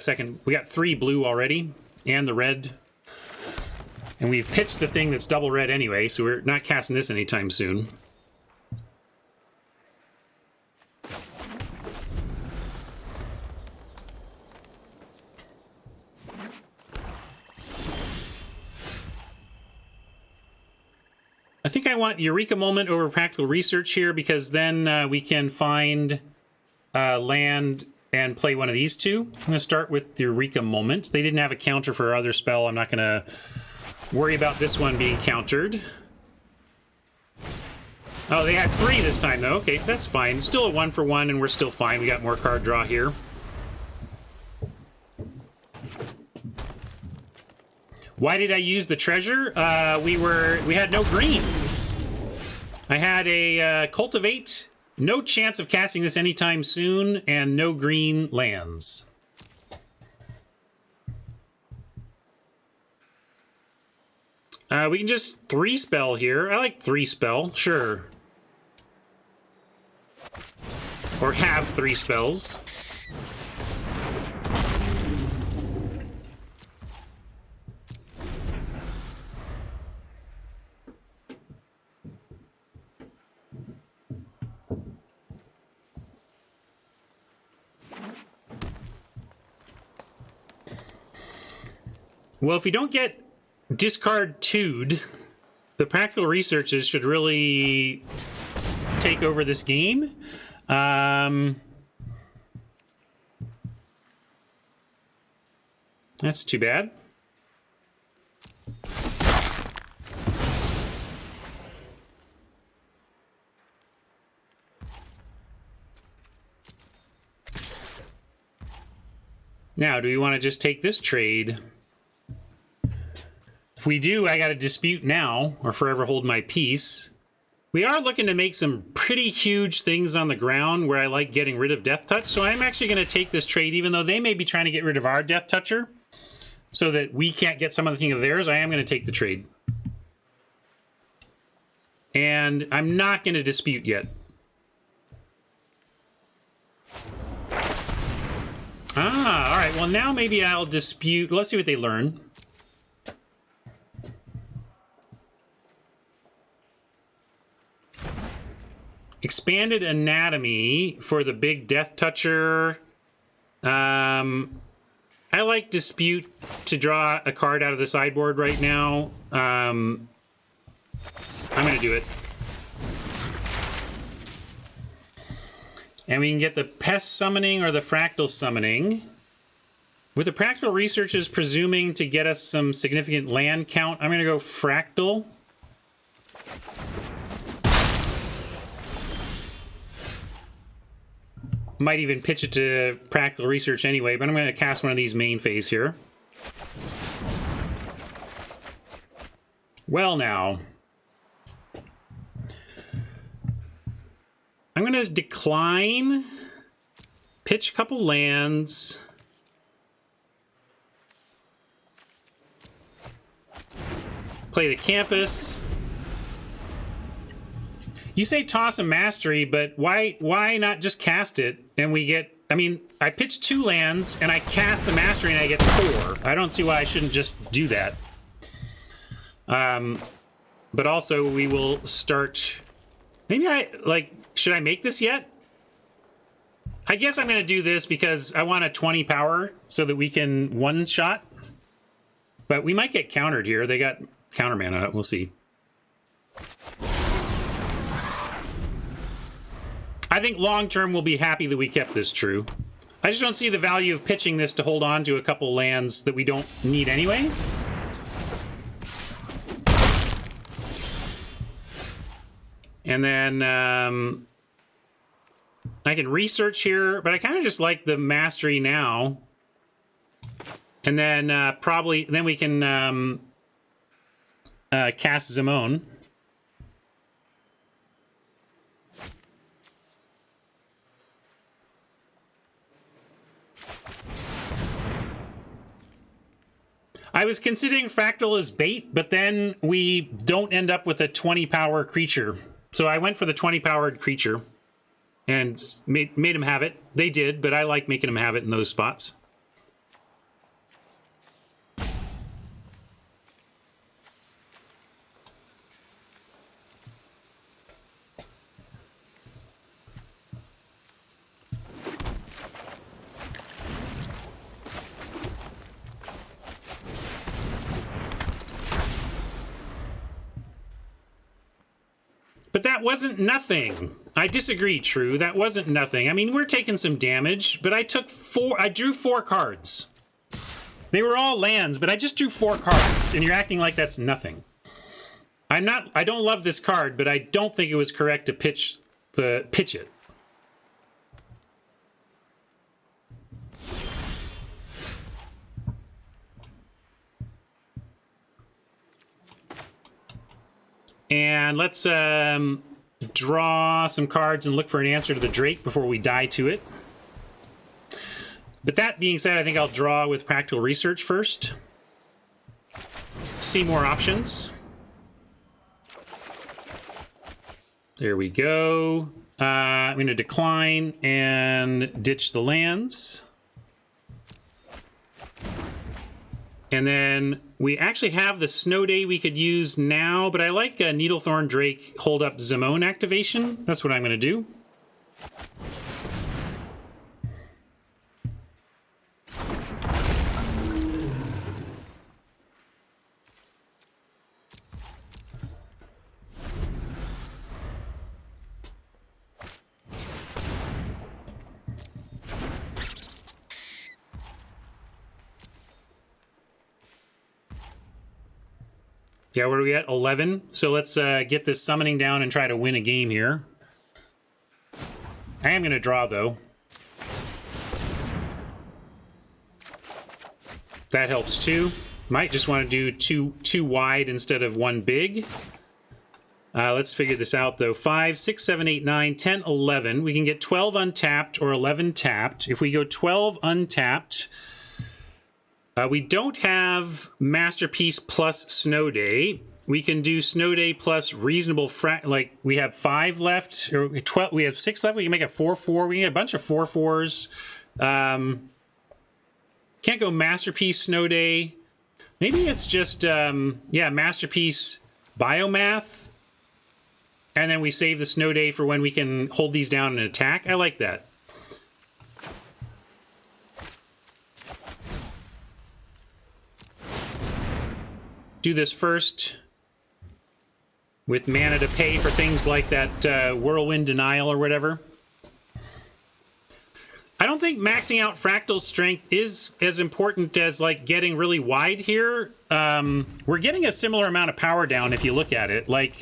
3 blue already, and the red. And we've pitched the thing that's double red anyway, so we're not casting this anytime soon. I think I want Eureka Moment over Practical Research here, because then we can find land and play one of these two. I'm going to start with Eureka Moment. They didn't have a counter for our other spell. I'm not going to worry about this one being countered. Oh, they had 3 this time, though. Okay, that's fine. Still a 1-for-1, and we're still fine. We got more card draw here. Why did I use the treasure? We had no green. I had a cultivate, no chance of casting this anytime soon, and no green lands. We can just 3-spell here. I like 3-spell, sure. Or have 3 spells. Well, if we don't get discard 2'd, the Practical Researches should really take over this game. That's too bad. Now, do we want to just take this trade? If we do, I got to dispute now, or forever hold my peace. We are looking to make some pretty huge things on the ground where I like getting rid of Death Touch, so I'm actually going to take this trade, even though they may be trying to get rid of our Death Toucher, so that we can't get some of the thing of theirs. I am going to take the trade. And I'm not going to dispute yet. Ah, all right. Well, now maybe I'll dispute. Let's see what they learn. Expanded anatomy for the big Death Toucher. I like dispute to draw a card out of the sideboard right now. I'm going to do it. And we can get the Pest Summoning or the Fractal Summoning. With the Practical Researchers presuming to get us some significant land count, I'm going to go Fractal. Might even pitch it to Practical Research anyway, but I'm going to cast one of these main phase here. Well, now. I'm going to decline, pitch a couple lands. Play the Campus. You say toss a Mastery, but why not just cast it and we get... I mean, I pitch 2 lands and I cast the Mastery and I get 4. I don't see why I shouldn't just do that. But also we will start... Maybe should I make this yet? I guess I'm going to do this because I want a 20 power so that we can one-shot. But we might get countered here. They got counter mana. We'll see. I think long-term we'll be happy that we kept this true. I just don't see the value of pitching this to hold on to a couple lands that we don't need anyway. And then I can research here, but I kind of just like the Mastery now. And then then we can cast Zimone. I was considering Fractal as bait, but then we don't end up with a 20 power creature. So I went for the 20 powered creature and made them have it. They did, but I like making them have it in those spots. But that wasn't nothing. I disagree, True. That wasn't nothing. I mean, we're taking some damage, but I drew 4 cards. They were all lands, but I just drew 4 cards, and you're acting like that's nothing. I don't love this card, but I don't think it was correct to pitch it. And let's draw some cards and look for an answer to the Drake before we die to it. But that being said, I think I'll draw with Practical Research first. See more options. There we go. I'm going to decline and ditch the lands. And then we actually have the Snow Day we could use now, but I like Needlethorn Drake hold up Zimone activation. That's what I'm going to do. Yeah, where are we at? 11. So let's get this summoning down and try to win a game here. I am going to draw, though. That helps, too. Might just want to do two wide instead of 1 big. Let's figure this out, though. 5, 6, 7, 8, 9, 10, 11. We can get 12 untapped or 11 tapped. If we go 12 untapped... we don't have Masterpiece plus Snow Day. we can do Snow Day plus reasonable like we have 5 left, or 12. We have 6 left. We can make a 4/4. We can get a bunch of 4/4s. Can't go Masterpiece Snow Day. Maybe it's just yeah, Masterpiece Biomath, and then we save the Snow Day for when we can hold these down and attack. I like that. Do this first with mana to pay for things like that Whirlwind Denial or whatever. I don't think maxing out Fractal Strength is as important as like getting really wide here. We're getting a similar amount of power down if you look at it. Like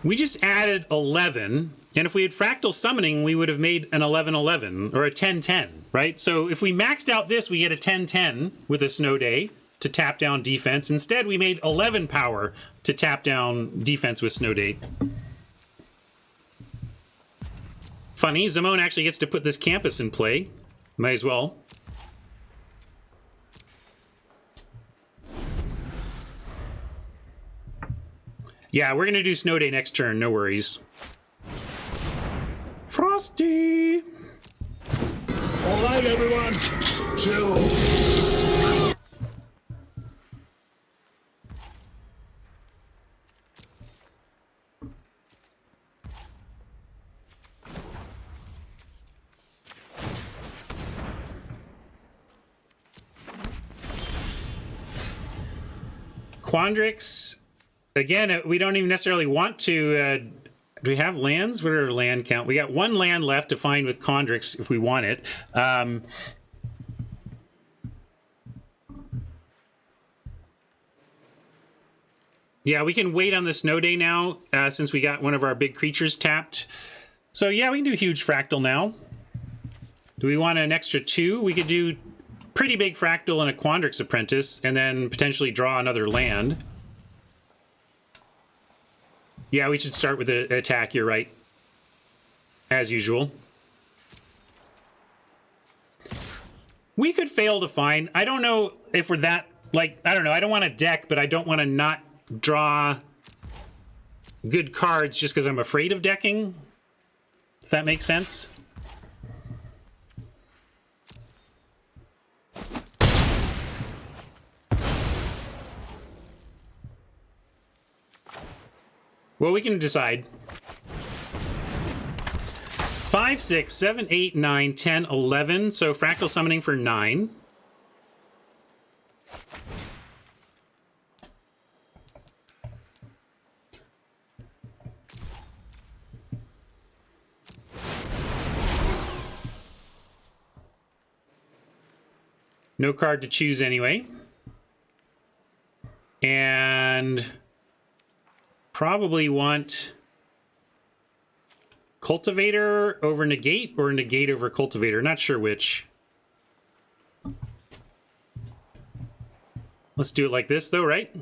we just added 11, and if we had Fractal Summoning, we would have made an 11/11 or a 10/10, right? So if we maxed out this, we get a 10/10 with a Snow Day to tap down defense. Instead, we made 11 power to tap down defense with Snow Day. Funny, Zimone actually gets to put this campus in play. Might as well. Yeah, we're going to do Snow Day next turn, no worries. Frosty! All right, everyone, chill. Quandrix, again, we don't even necessarily want to... do we have lands? What are our land count? We got 1 land left to find with Quandrix if we want it. Yeah, we can wait on the Snow Day now since we got one of our big creatures tapped. So yeah, we can do Huge Fractal now. Do we want an extra 2? We could do pretty big Fractal and a Quandrix Apprentice, and then potentially draw another land. Yeah, we should start with the attack, you're right. As usual. We could fail to find... I don't know if we're that... Like, I don't know, I don't want to deck, but I don't want to not draw good cards just because I'm afraid of decking. If that makes sense. Well, we can decide. 5, 6, 7, 8, 9, 10, 11. So Fractal Summoning for 9. No card to choose anyway. And... probably want Cultivator over Negate or Negate over Cultivator. Not sure which. Let's do it like this though, right?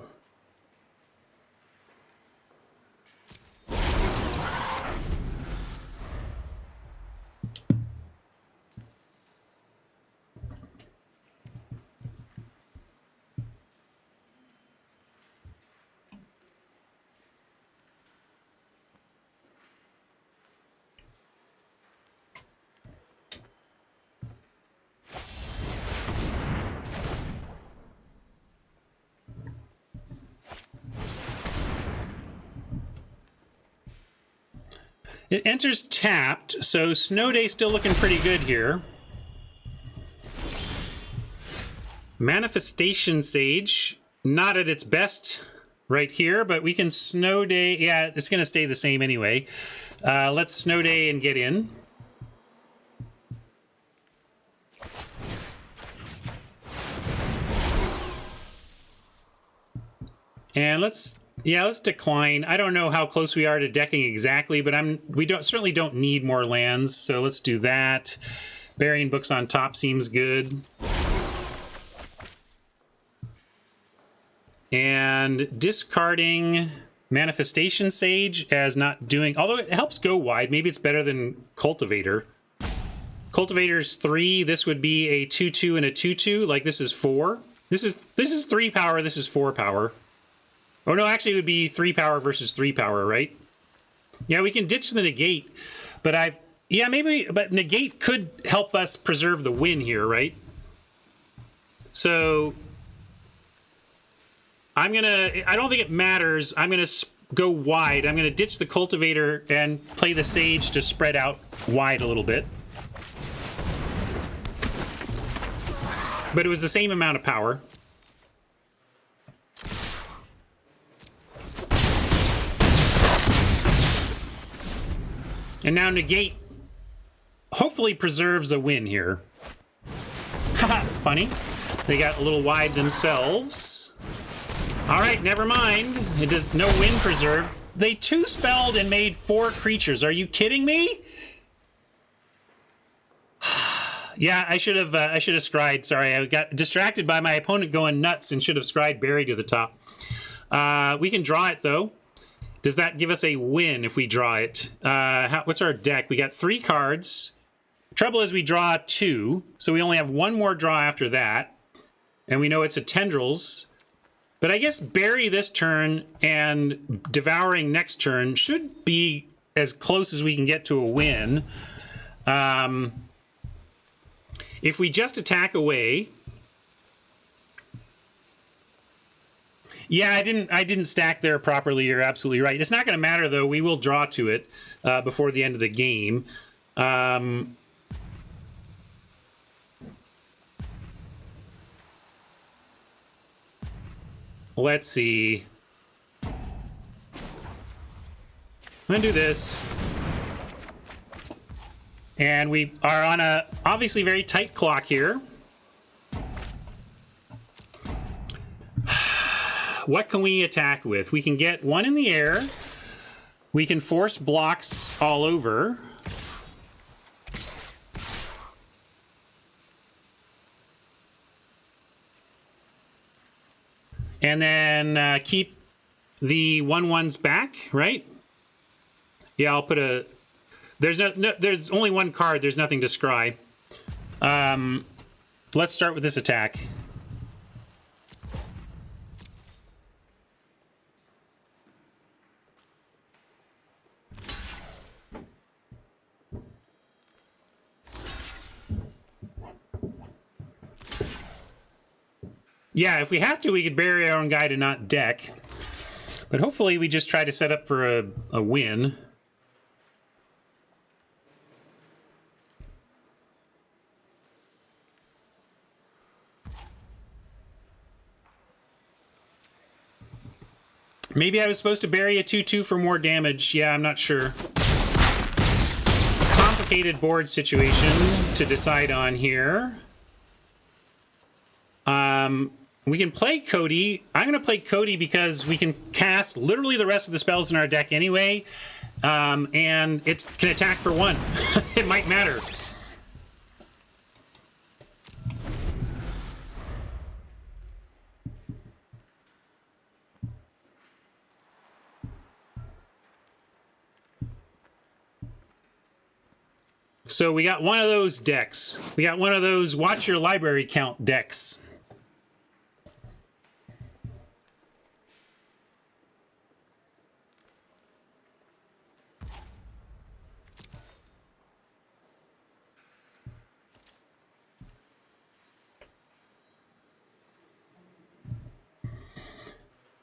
It enters tapped, so Snow Day still looking pretty good here. Manifestation Sage, not at its best right here, but we can Snow Day. Yeah, it's going to stay the same anyway. Let's Snow Day and get in. And let's decline. I don't know how close we are to decking exactly, but we certainly don't need more lands, so let's do that. Burying Books on top seems good. And discarding Manifestation Sage as not doing, although it helps go wide. Maybe it's better than Cultivator. Cultivator's 3. This would be a 2/2 and a 2/2. Like this is 4. This is 3 power. This is 4 power. Oh no, actually it would be 3 power versus 3 power, right? Yeah, we can ditch the negate, but but negate could help us preserve the win here, right? So I don't think it matters. I'm gonna go wide. I'm gonna ditch the cultivator and play the sage to spread out wide a little bit. But it was the same amount of power. And now negate hopefully preserves a win here. Haha, funny. They got a little wide themselves. All right, never mind. It does no win preserved. They 2-spelled and made 4 creatures. Are you kidding me? Yeah, I should have scryed. Sorry, I got distracted by my opponent going nuts and should have scryed Barry to the top. We can draw it though. Does that give us a win if we draw it? What's our deck? We got 3 cards. Trouble is we draw 2, so we only have 1 more draw after that. And we know it's a Tendrils. But I guess bury this turn and devouring next turn should be as close as we can get to a win. If we just attack away... Yeah, I didn't stack there properly. You're absolutely right. It's not going to matter, though. We will draw to it before the end of the game. Let's see. I'm going to do this. And we are on a obviously very tight clock here. What can we attack with? We can get 1 in the air. We can force blocks all over. And then keep the 1/1s back, right? Yeah, I'll put a... There's only 1 card. There's nothing to scry. Let's start with this attack. Yeah, if we have to, we could bury our own guy to not deck. But hopefully we just try to set up for a win. Maybe I was supposed to bury a 2/2 for more damage. Yeah, I'm not sure. Complicated board situation to decide on here. We can play Cody. I'm going to play Cody because we can cast literally the rest of the spells in our deck anyway, and it can attack for 1. It might matter. So we got one of those decks. We got one of those watch your library count decks.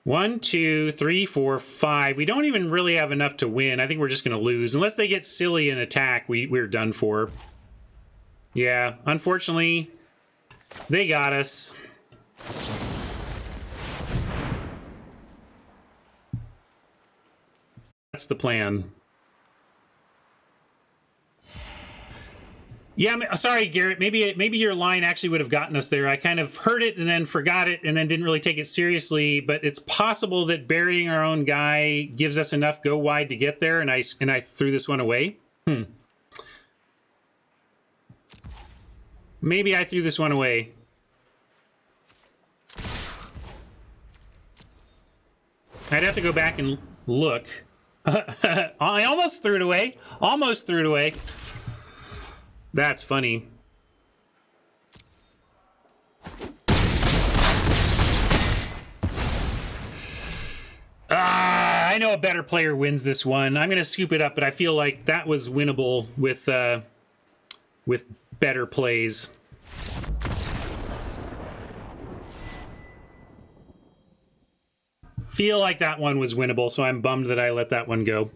One, two, three, four, 5. We don't even really have enough to win. I think we're just going to lose. Unless they get silly and attack, we're done for. Yeah, unfortunately, they got us. That's the plan. Yeah, sorry, Garrett. Maybe your line actually would have gotten us there. I kind of heard it and then forgot it and then didn't really take it seriously. But it's possible that burying our own guy gives us enough go wide to get there, and I threw this one away. Maybe I threw this one away. I'd have to go back and look. I almost threw it away. Almost threw it away. That's funny. I know a better player wins this one. I'm going to scoop it up, but I feel like that was winnable with better plays. Feel like that one was winnable, so I'm bummed that I let that one go.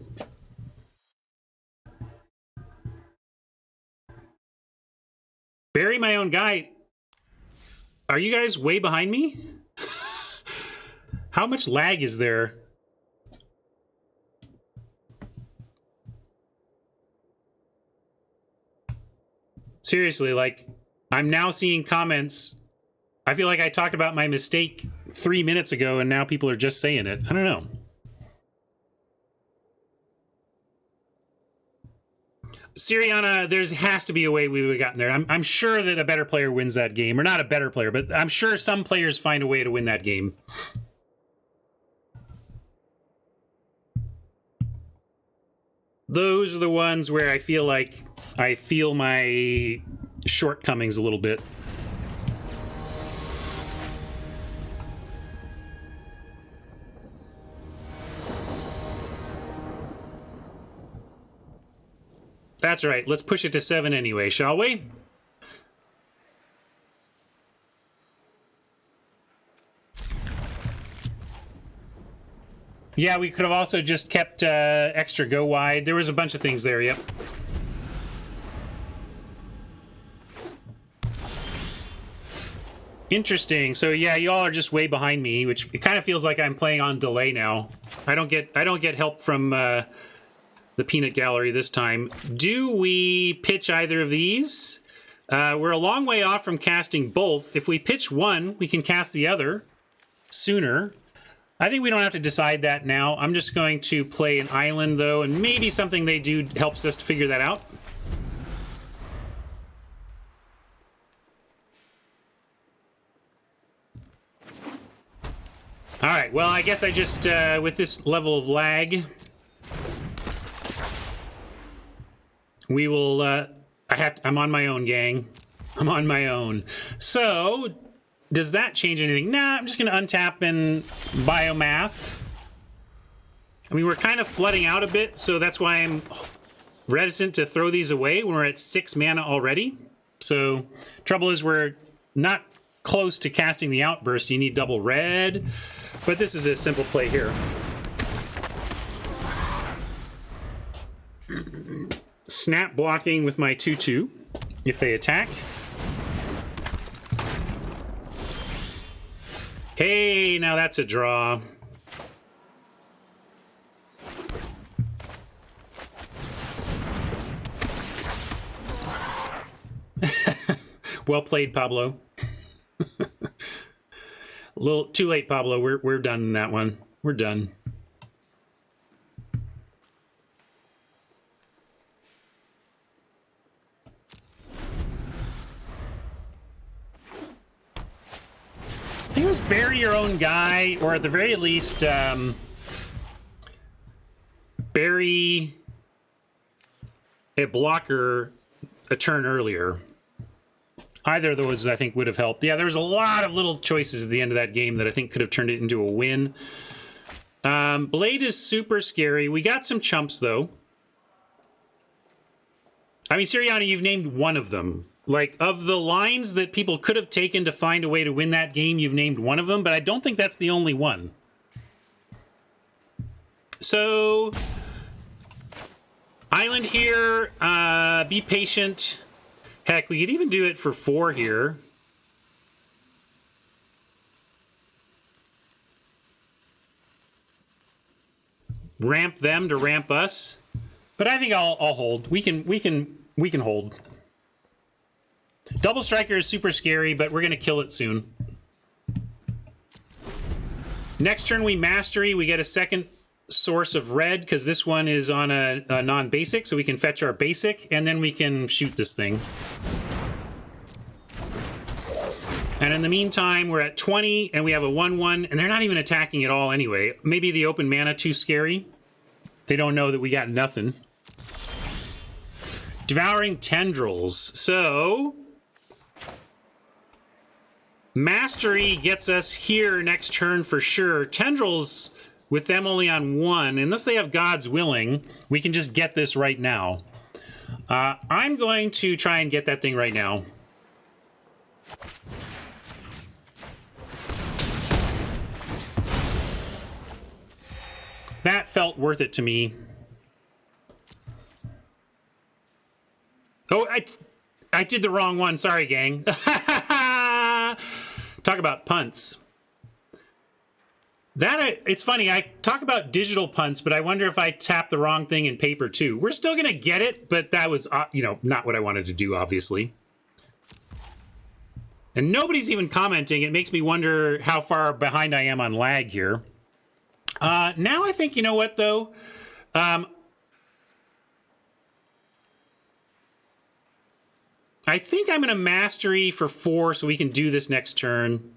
Bury my own guy. Are you guys way behind me? How much lag is there? Seriously, like, I'm now seeing comments. I feel like I talked about my mistake 3 minutes ago, and now people are just saying it. I don't know. Siriana, there has to be a way we would have gotten there. I'm sure that a better player wins that game. Or not a better player, but I'm sure some players find a way to win that game. Those are the ones where I feel like I feel my shortcomings a little bit. That's right. Let's push it to 7 anyway, shall we? Yeah, we could have also just kept extra go wide. There was a bunch of things there, yep. Interesting. So yeah, y'all are just way behind me, which it kind of feels like I'm playing on delay now. I don't get help from the peanut gallery this time. Do we pitch either of these? We're a long way off from casting both. If we pitch one, we can cast the other sooner. I think we don't have to decide that now. I'm just going to play an island, though, and maybe something they do helps us to figure that out. All right, well, I guess I just, with this level of lag, we will, I'm on my own, gang. I'm on my own. So, does that change anything? Nah, I'm just going to untap and biomath. I mean, we're kind of flooding out a bit, so that's why I'm reticent to throw these away when we're at 6 mana already. So, trouble is we're not close to casting the outburst. You need double red, but this is a simple play here. Snap blocking with my 2/2 if they attack. Hey, now that's a draw. Well played, Pablo. A little too late, Pablo. We're done in that one. We're done. I think it was bury your own guy, or at the very least, bury a blocker a turn earlier. Either of those, I think, would have helped. Yeah, there was a lot of little choices at the end of that game that I think could have turned it into a win. Blade is super scary. We got some chumps, though. I mean, Sirianni, you've named one of them. Like, of the lines that people could have taken to find a way to win that game, you've named one of them, but I don't think that's the only one. So, island here, be patient. Heck, we could even do it for 4 here. Ramp them to ramp us. But I think I'll hold. We can hold. Double Striker is super scary, but we're going to kill it soon. Next turn we Mastery. We get a second source of red, because this one is on a non-basic, so we can fetch our basic, and then we can shoot this thing. And in the meantime, we're at 20, and we have a 1/1, and they're not even attacking at all anyway. Maybe the open mana too scary. They don't know that we got nothing. Devouring Tendrils. So Mastery gets us here next turn for sure. Tendrils, with them only on 1, unless they have God's Willing, we can just get this right now. I'm going to try and get that thing right now. That felt worth it to me. Oh, I did the wrong one. Sorry, gang. Talk about punts. It's funny, I talk about digital punts, but I wonder if I tap the wrong thing in paper too. We're still going to get it, but that was, not what I wanted to do, obviously. And nobody's even commenting. It makes me wonder how far behind I am on lag here. Now I think, you know what, though? I think I'm going to Mastery for 4 so we can do this next turn.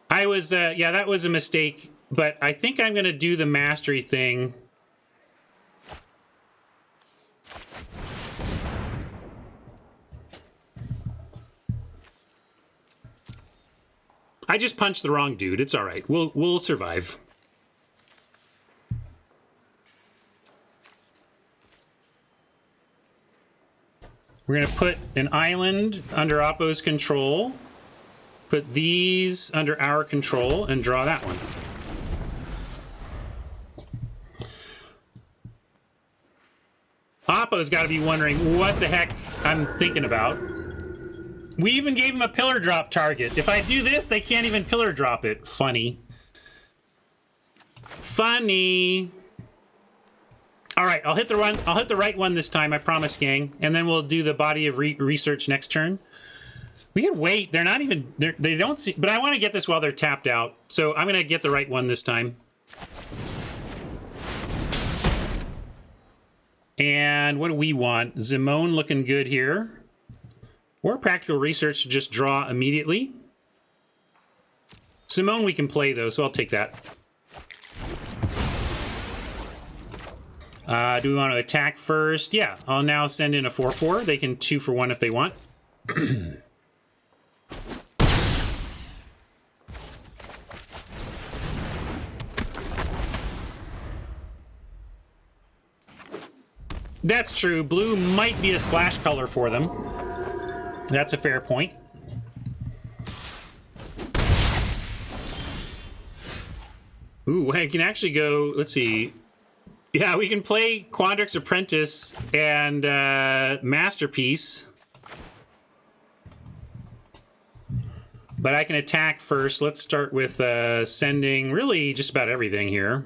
Yeah, that was a mistake, but I think I'm going to do the Mastery thing. I just punched the wrong dude. It's all right. We'll survive. We're going to put an island under Oppo's control. Put these under our control and draw that one. Oppo's got to be wondering what the heck I'm thinking about. We even gave him a pillar drop target. If I do this, they can't even pillar drop it. Funny. Funny. All right, I'll hit the right one this time, I promise, gang. And then we'll do the body of research next turn. We can wait. They're not even... They don't see... But I want to get this while they're tapped out. So I'm going to get the right one this time. And what do we want? Zimone looking good here. Or Practical Research to just draw immediately. Simone we can play, though, so I'll take that. Do we want to attack first? Yeah, I'll now send in a 4/4. They can 2 for 1 if they want. That's true. Blue might be a splash color for them. That's a fair point. Ooh, I can actually go... Let's see... Yeah, we can play Quandrix Apprentice and Masterpiece. But I can attack first. Let's start with sending really just about everything here.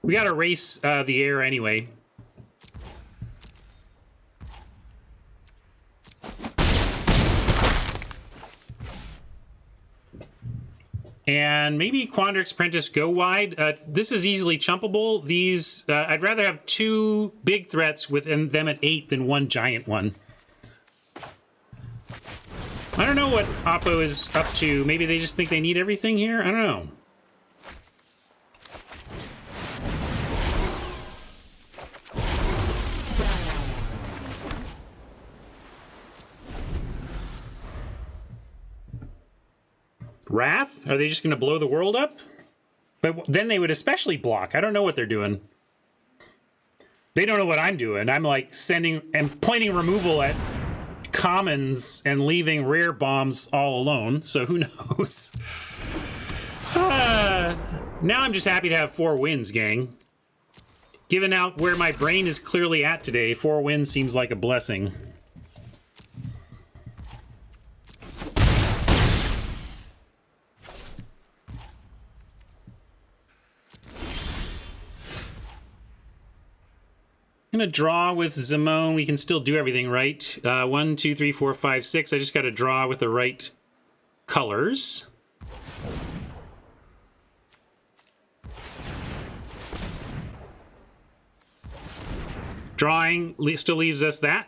We got to race the air anyway. And maybe Quandrix Apprentice go wide. This is easily chumpable. These, I'd rather have 2 big threats with them at 8 than 1 giant one. I don't know what Oppo is up to. Maybe they just think they need everything here? I don't know. Wrath? Are they just going to blow the world up? But then they would especially block. I don't know what they're doing. They don't know what I'm doing. I'm like sending and pointing removal at commons and leaving rare bombs all alone. So who knows? Now I'm just happy to have 4 wins, gang. Given out where my brain is clearly at today, 4 wins seems like a blessing. I'm gonna draw with Zimone. We can still do everything right. 1, 2, 3, 4, 5, 6. I just got to draw with the right colors. Drawing still leaves us that.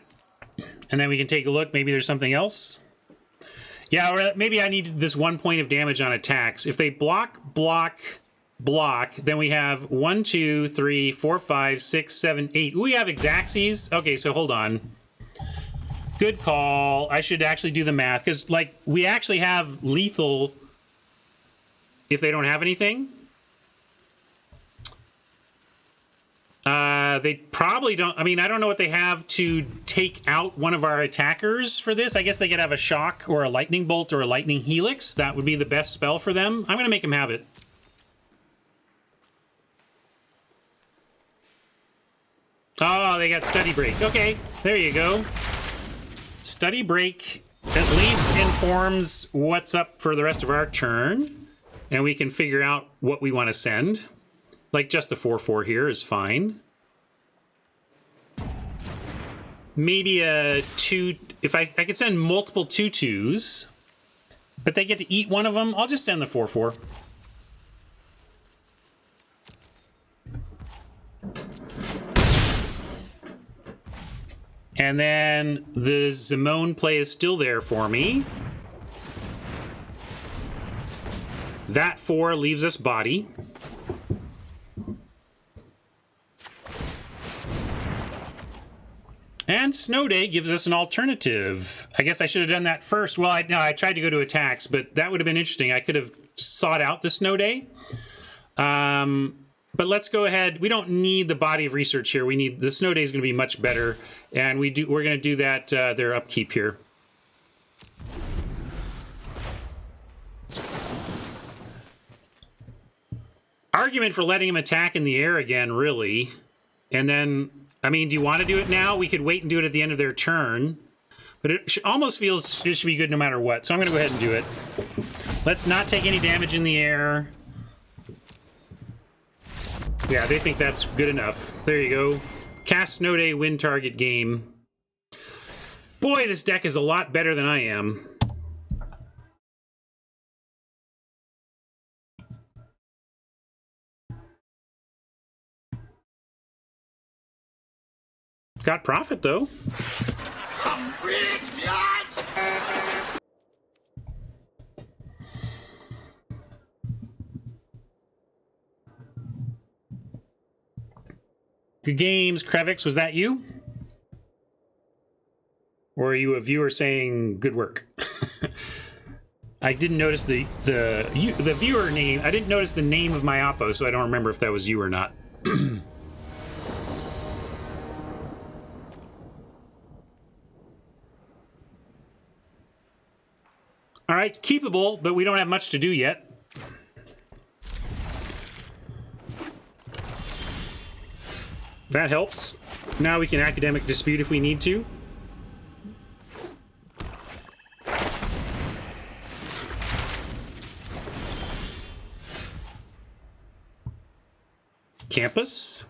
And then we can take a look. Maybe there's something else. Yeah, or maybe I need this 1 point of damage on attacks. If they block, block. Then we have 1, 2, 3, 4, 5, 6, 7, 8. Ooh, we have Xaxes. Okay, so hold on. Good call. I should actually do the math because, like, we actually have lethal if they don't have anything. They probably don't. I mean, I don't know what they have to take out one of our attackers for this. I guess they could have a shock or a lightning bolt or a lightning helix. That would be the best spell for them. I'm going to make them have it. Oh, they got study break. Okay, there you go. Study break at least informs what's up for the rest of our turn. And we can figure out what we want to send. Like just the 4/4 here is fine. Maybe a 2. If I could send multiple 2/2s, but they get to eat one of them, I'll just send the 4/4. And then the Zimone play is still there for me. That 4 leaves us body. And Snow Day gives us an alternative. I guess I should have done that first. Well, I tried to go to attacks, but that would have been interesting. I could have sought out the Snow Day. But let's go ahead. We don't need the body of research here. We need the Snow Day is going to be much better, and we're going to do that. Their upkeep here. Argument for letting him attack in the air again, really, and then. I mean, do you want to do it now? We could wait and do it at the end of their turn. But it almost feels it should be good no matter what. So I'm going to go ahead and do it. Let's not take any damage in the air. Yeah, they think that's good enough. There you go. Cast Snow Day, win target game. Boy, this deck is a lot better than I am. Got profit, though. Good games. Krevix, was that you? Or are you a viewer saying good work? I didn't notice the viewer name. I didn't notice the name of my oppo, so I don't remember if that was you or not. All right, keepable, but we don't have much to do yet. That helps. Now we can academic dispute if we need to. Campus.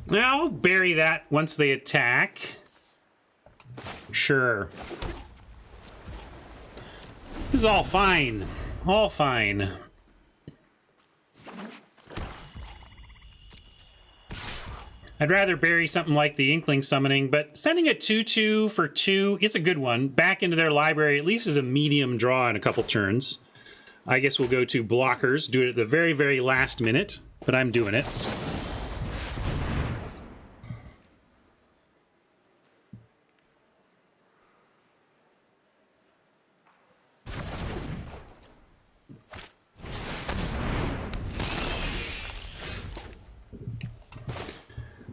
Now, I'll bury that once they attack. Sure. This is all fine. All fine. I'd rather bury something like the Inkling Summoning, but sending a 2/2 for 2, it's a good one. Back into their library at least is a medium draw in a couple turns. I guess we'll go to blockers, do it at the very, very last minute, but I'm doing it.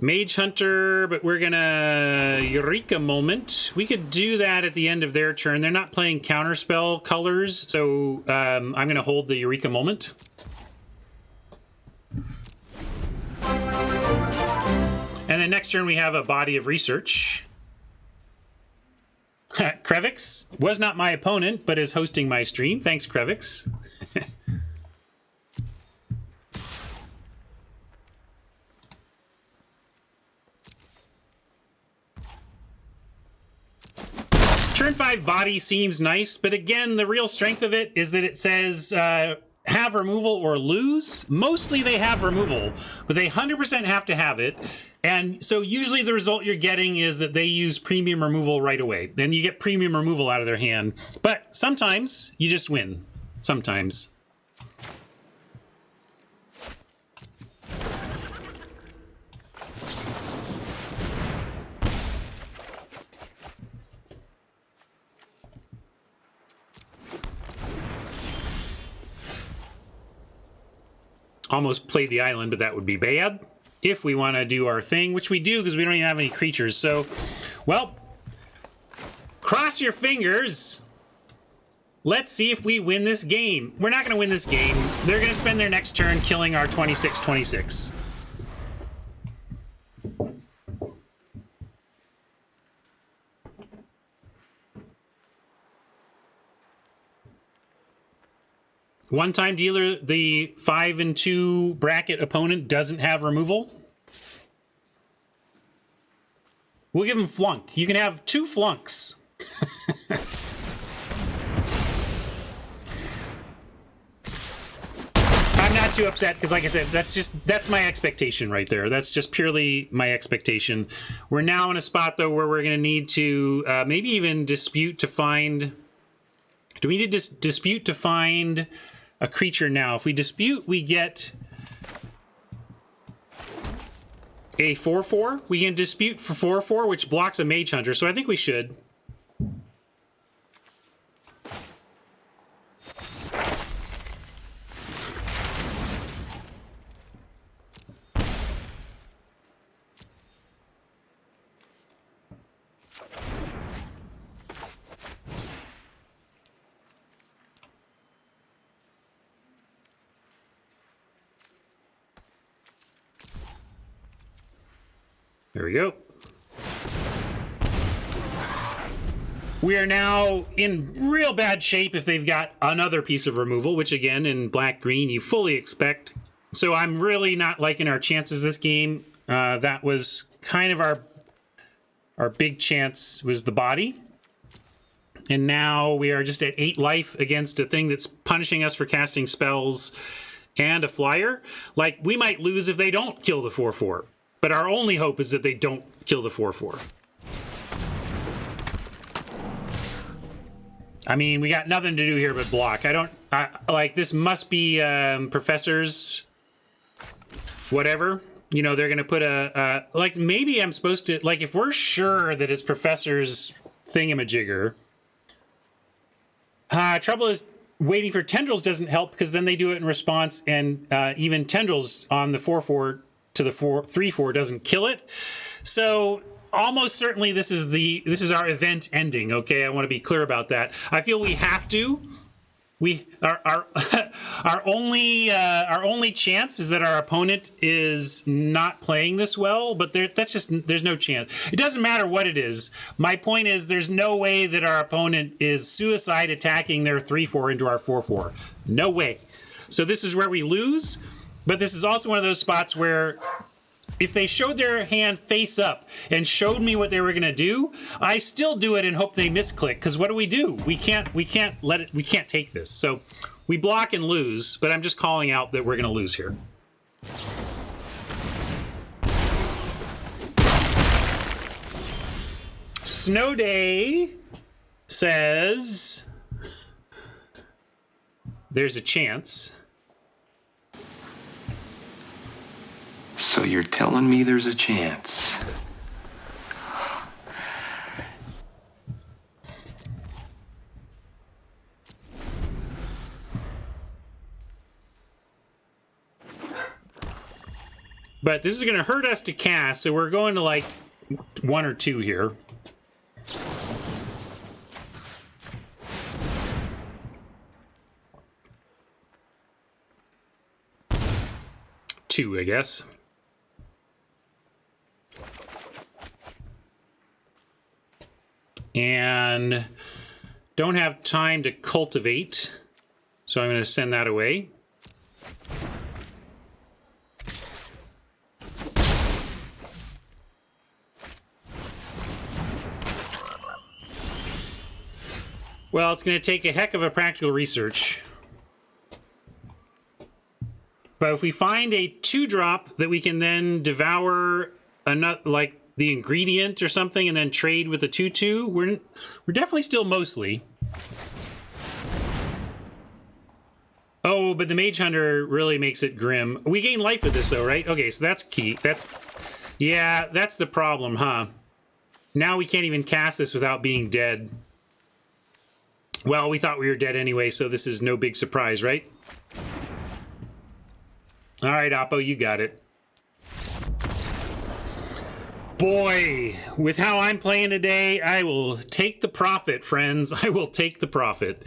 Mage Hunter, but we're gonna Eureka Moment. We could do that at the end of their turn. They're not playing Counterspell colors, so I'm gonna hold the Eureka Moment. And then next turn we have a Body of Research. Krevix was not my opponent, but is hosting my stream. Thanks, Krevix. Turn 5 body seems nice, but again, the real strength of it is that it says have have removal or lose. Mostly they have removal, but they 100% have to have it. And so usually the result you're getting is that they use premium removal right away. Then you get premium removal out of their hand. But sometimes you just win. Sometimes. Almost played the island, but that would be bad if we want to do our thing, which we do because we don't even have any creatures. So, well, cross your fingers. Let's see if we win this game. We're not going to win this game. They're going to spend their next turn killing our 26/26. One-time dealer, the 5 and 2 bracket opponent doesn't have removal. We'll give him flunk. You can have 2 flunks. I'm not too upset because, like I said, that's my expectation right there. That's just purely my expectation. We're now in a spot, though, where we're going to need to maybe even dispute to find... Do we need to dispute to find a creature now? If we dispute, we get a 4/4. We can dispute for 4/4, which blocks a Mage Hunter, so I think we should. There we go. We are now in real bad shape if they've got another piece of removal, which again, in black-green, you fully expect. So I'm really not liking our chances this game. That was kind of our big chance was the body. And now we are just at 8 life against a thing that's punishing us for casting spells and a flyer. Like, we might lose if they don't kill the 4/4. But our only hope is that they don't kill the 4/4. I mean, we got nothing to do here but block. Like, this must be Professor's whatever. You know, they're going to put like, maybe I'm supposed to, like, if we're sure that it's Professor's thingamajigger. Trouble is, waiting for Tendrils doesn't help because then they do it in response, and even Tendrils on the 4/4 to the 3/4 doesn't kill it. So almost certainly this is our event ending. Okay, I want to be clear about that. I feel we have to. Our only chance is that our opponent is not playing this well, but there's no chance. It doesn't matter what it is. My point is there's no way that our opponent is suicide attacking their 3/4 into our 4/4. No way. So this is where we lose. But this is also one of those spots where if they showed their hand face up and showed me what they were going to do, I still do it and hope they misclick. Because what do? We can't let it. We can't take this. So we block and lose. But I'm just calling out that we're going to lose here. Snow Day says there's a chance. So you're telling me there's a chance? But this is going to hurt us to cast, so we're going to like 1 or 2 here. Two, I guess. And don't have time to cultivate, so I'm going to send that away. Well, it's going to take a heck of a practical research. But if we find a 2-drop that we can then devour like the ingredient or something and then trade with the 2/2, we're definitely still mostly. Oh, but the Mage Hunter really makes it grim. We gain life with this though, right? Okay, so that's key. Yeah, that's the problem, huh? Now we can't even cast this without being dead. Well, we thought we were dead anyway, so this is no big surprise, right? All right, Oppo, you got it. Boy, with how I'm playing today, I will take the profit, friends. I will take the profit.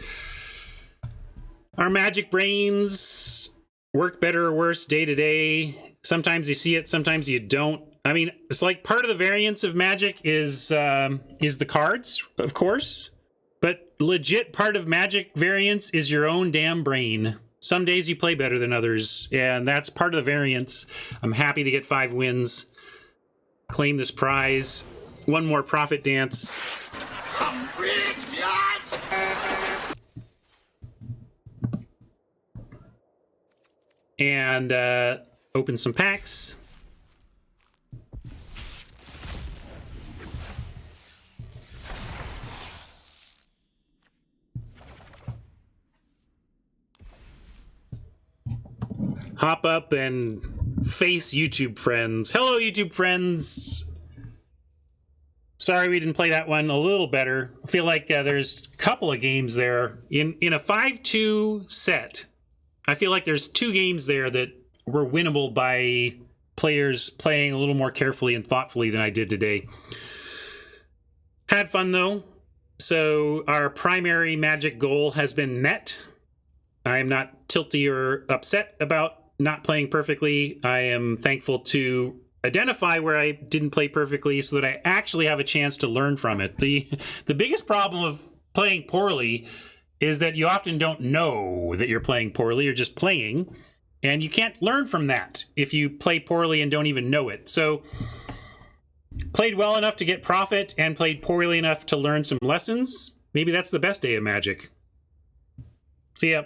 Our magic brains work better or worse day to day. Sometimes you see it, sometimes you don't. I mean, it's like part of the variance of Magic is the cards, of course. But legit part of Magic variance is your own damn brain. Some days you play better than others, and that's part of the variance. I'm happy to get 5 wins. Claim this prize. One more profit dance. And open some packs. Hop up and face YouTube friends. Hello, YouTube friends. Sorry we didn't play that one a little better. I feel like there's a couple of games there. In a 5-2 set, I feel like there's 2 games there that were winnable by players playing a little more carefully and thoughtfully than I did today. Had fun, though. So our primary Magic goal has been met. I am not tilty or upset about not playing perfectly. I am thankful to identify where I didn't play perfectly so that I actually have a chance to learn from it. The biggest problem of playing poorly is that you often don't know that you're playing poorly. You're just playing, and you can't learn from that if you play poorly and don't even know it. So played well enough to get profit and played poorly enough to learn some lessons. Maybe that's the best day of Magic. See ya.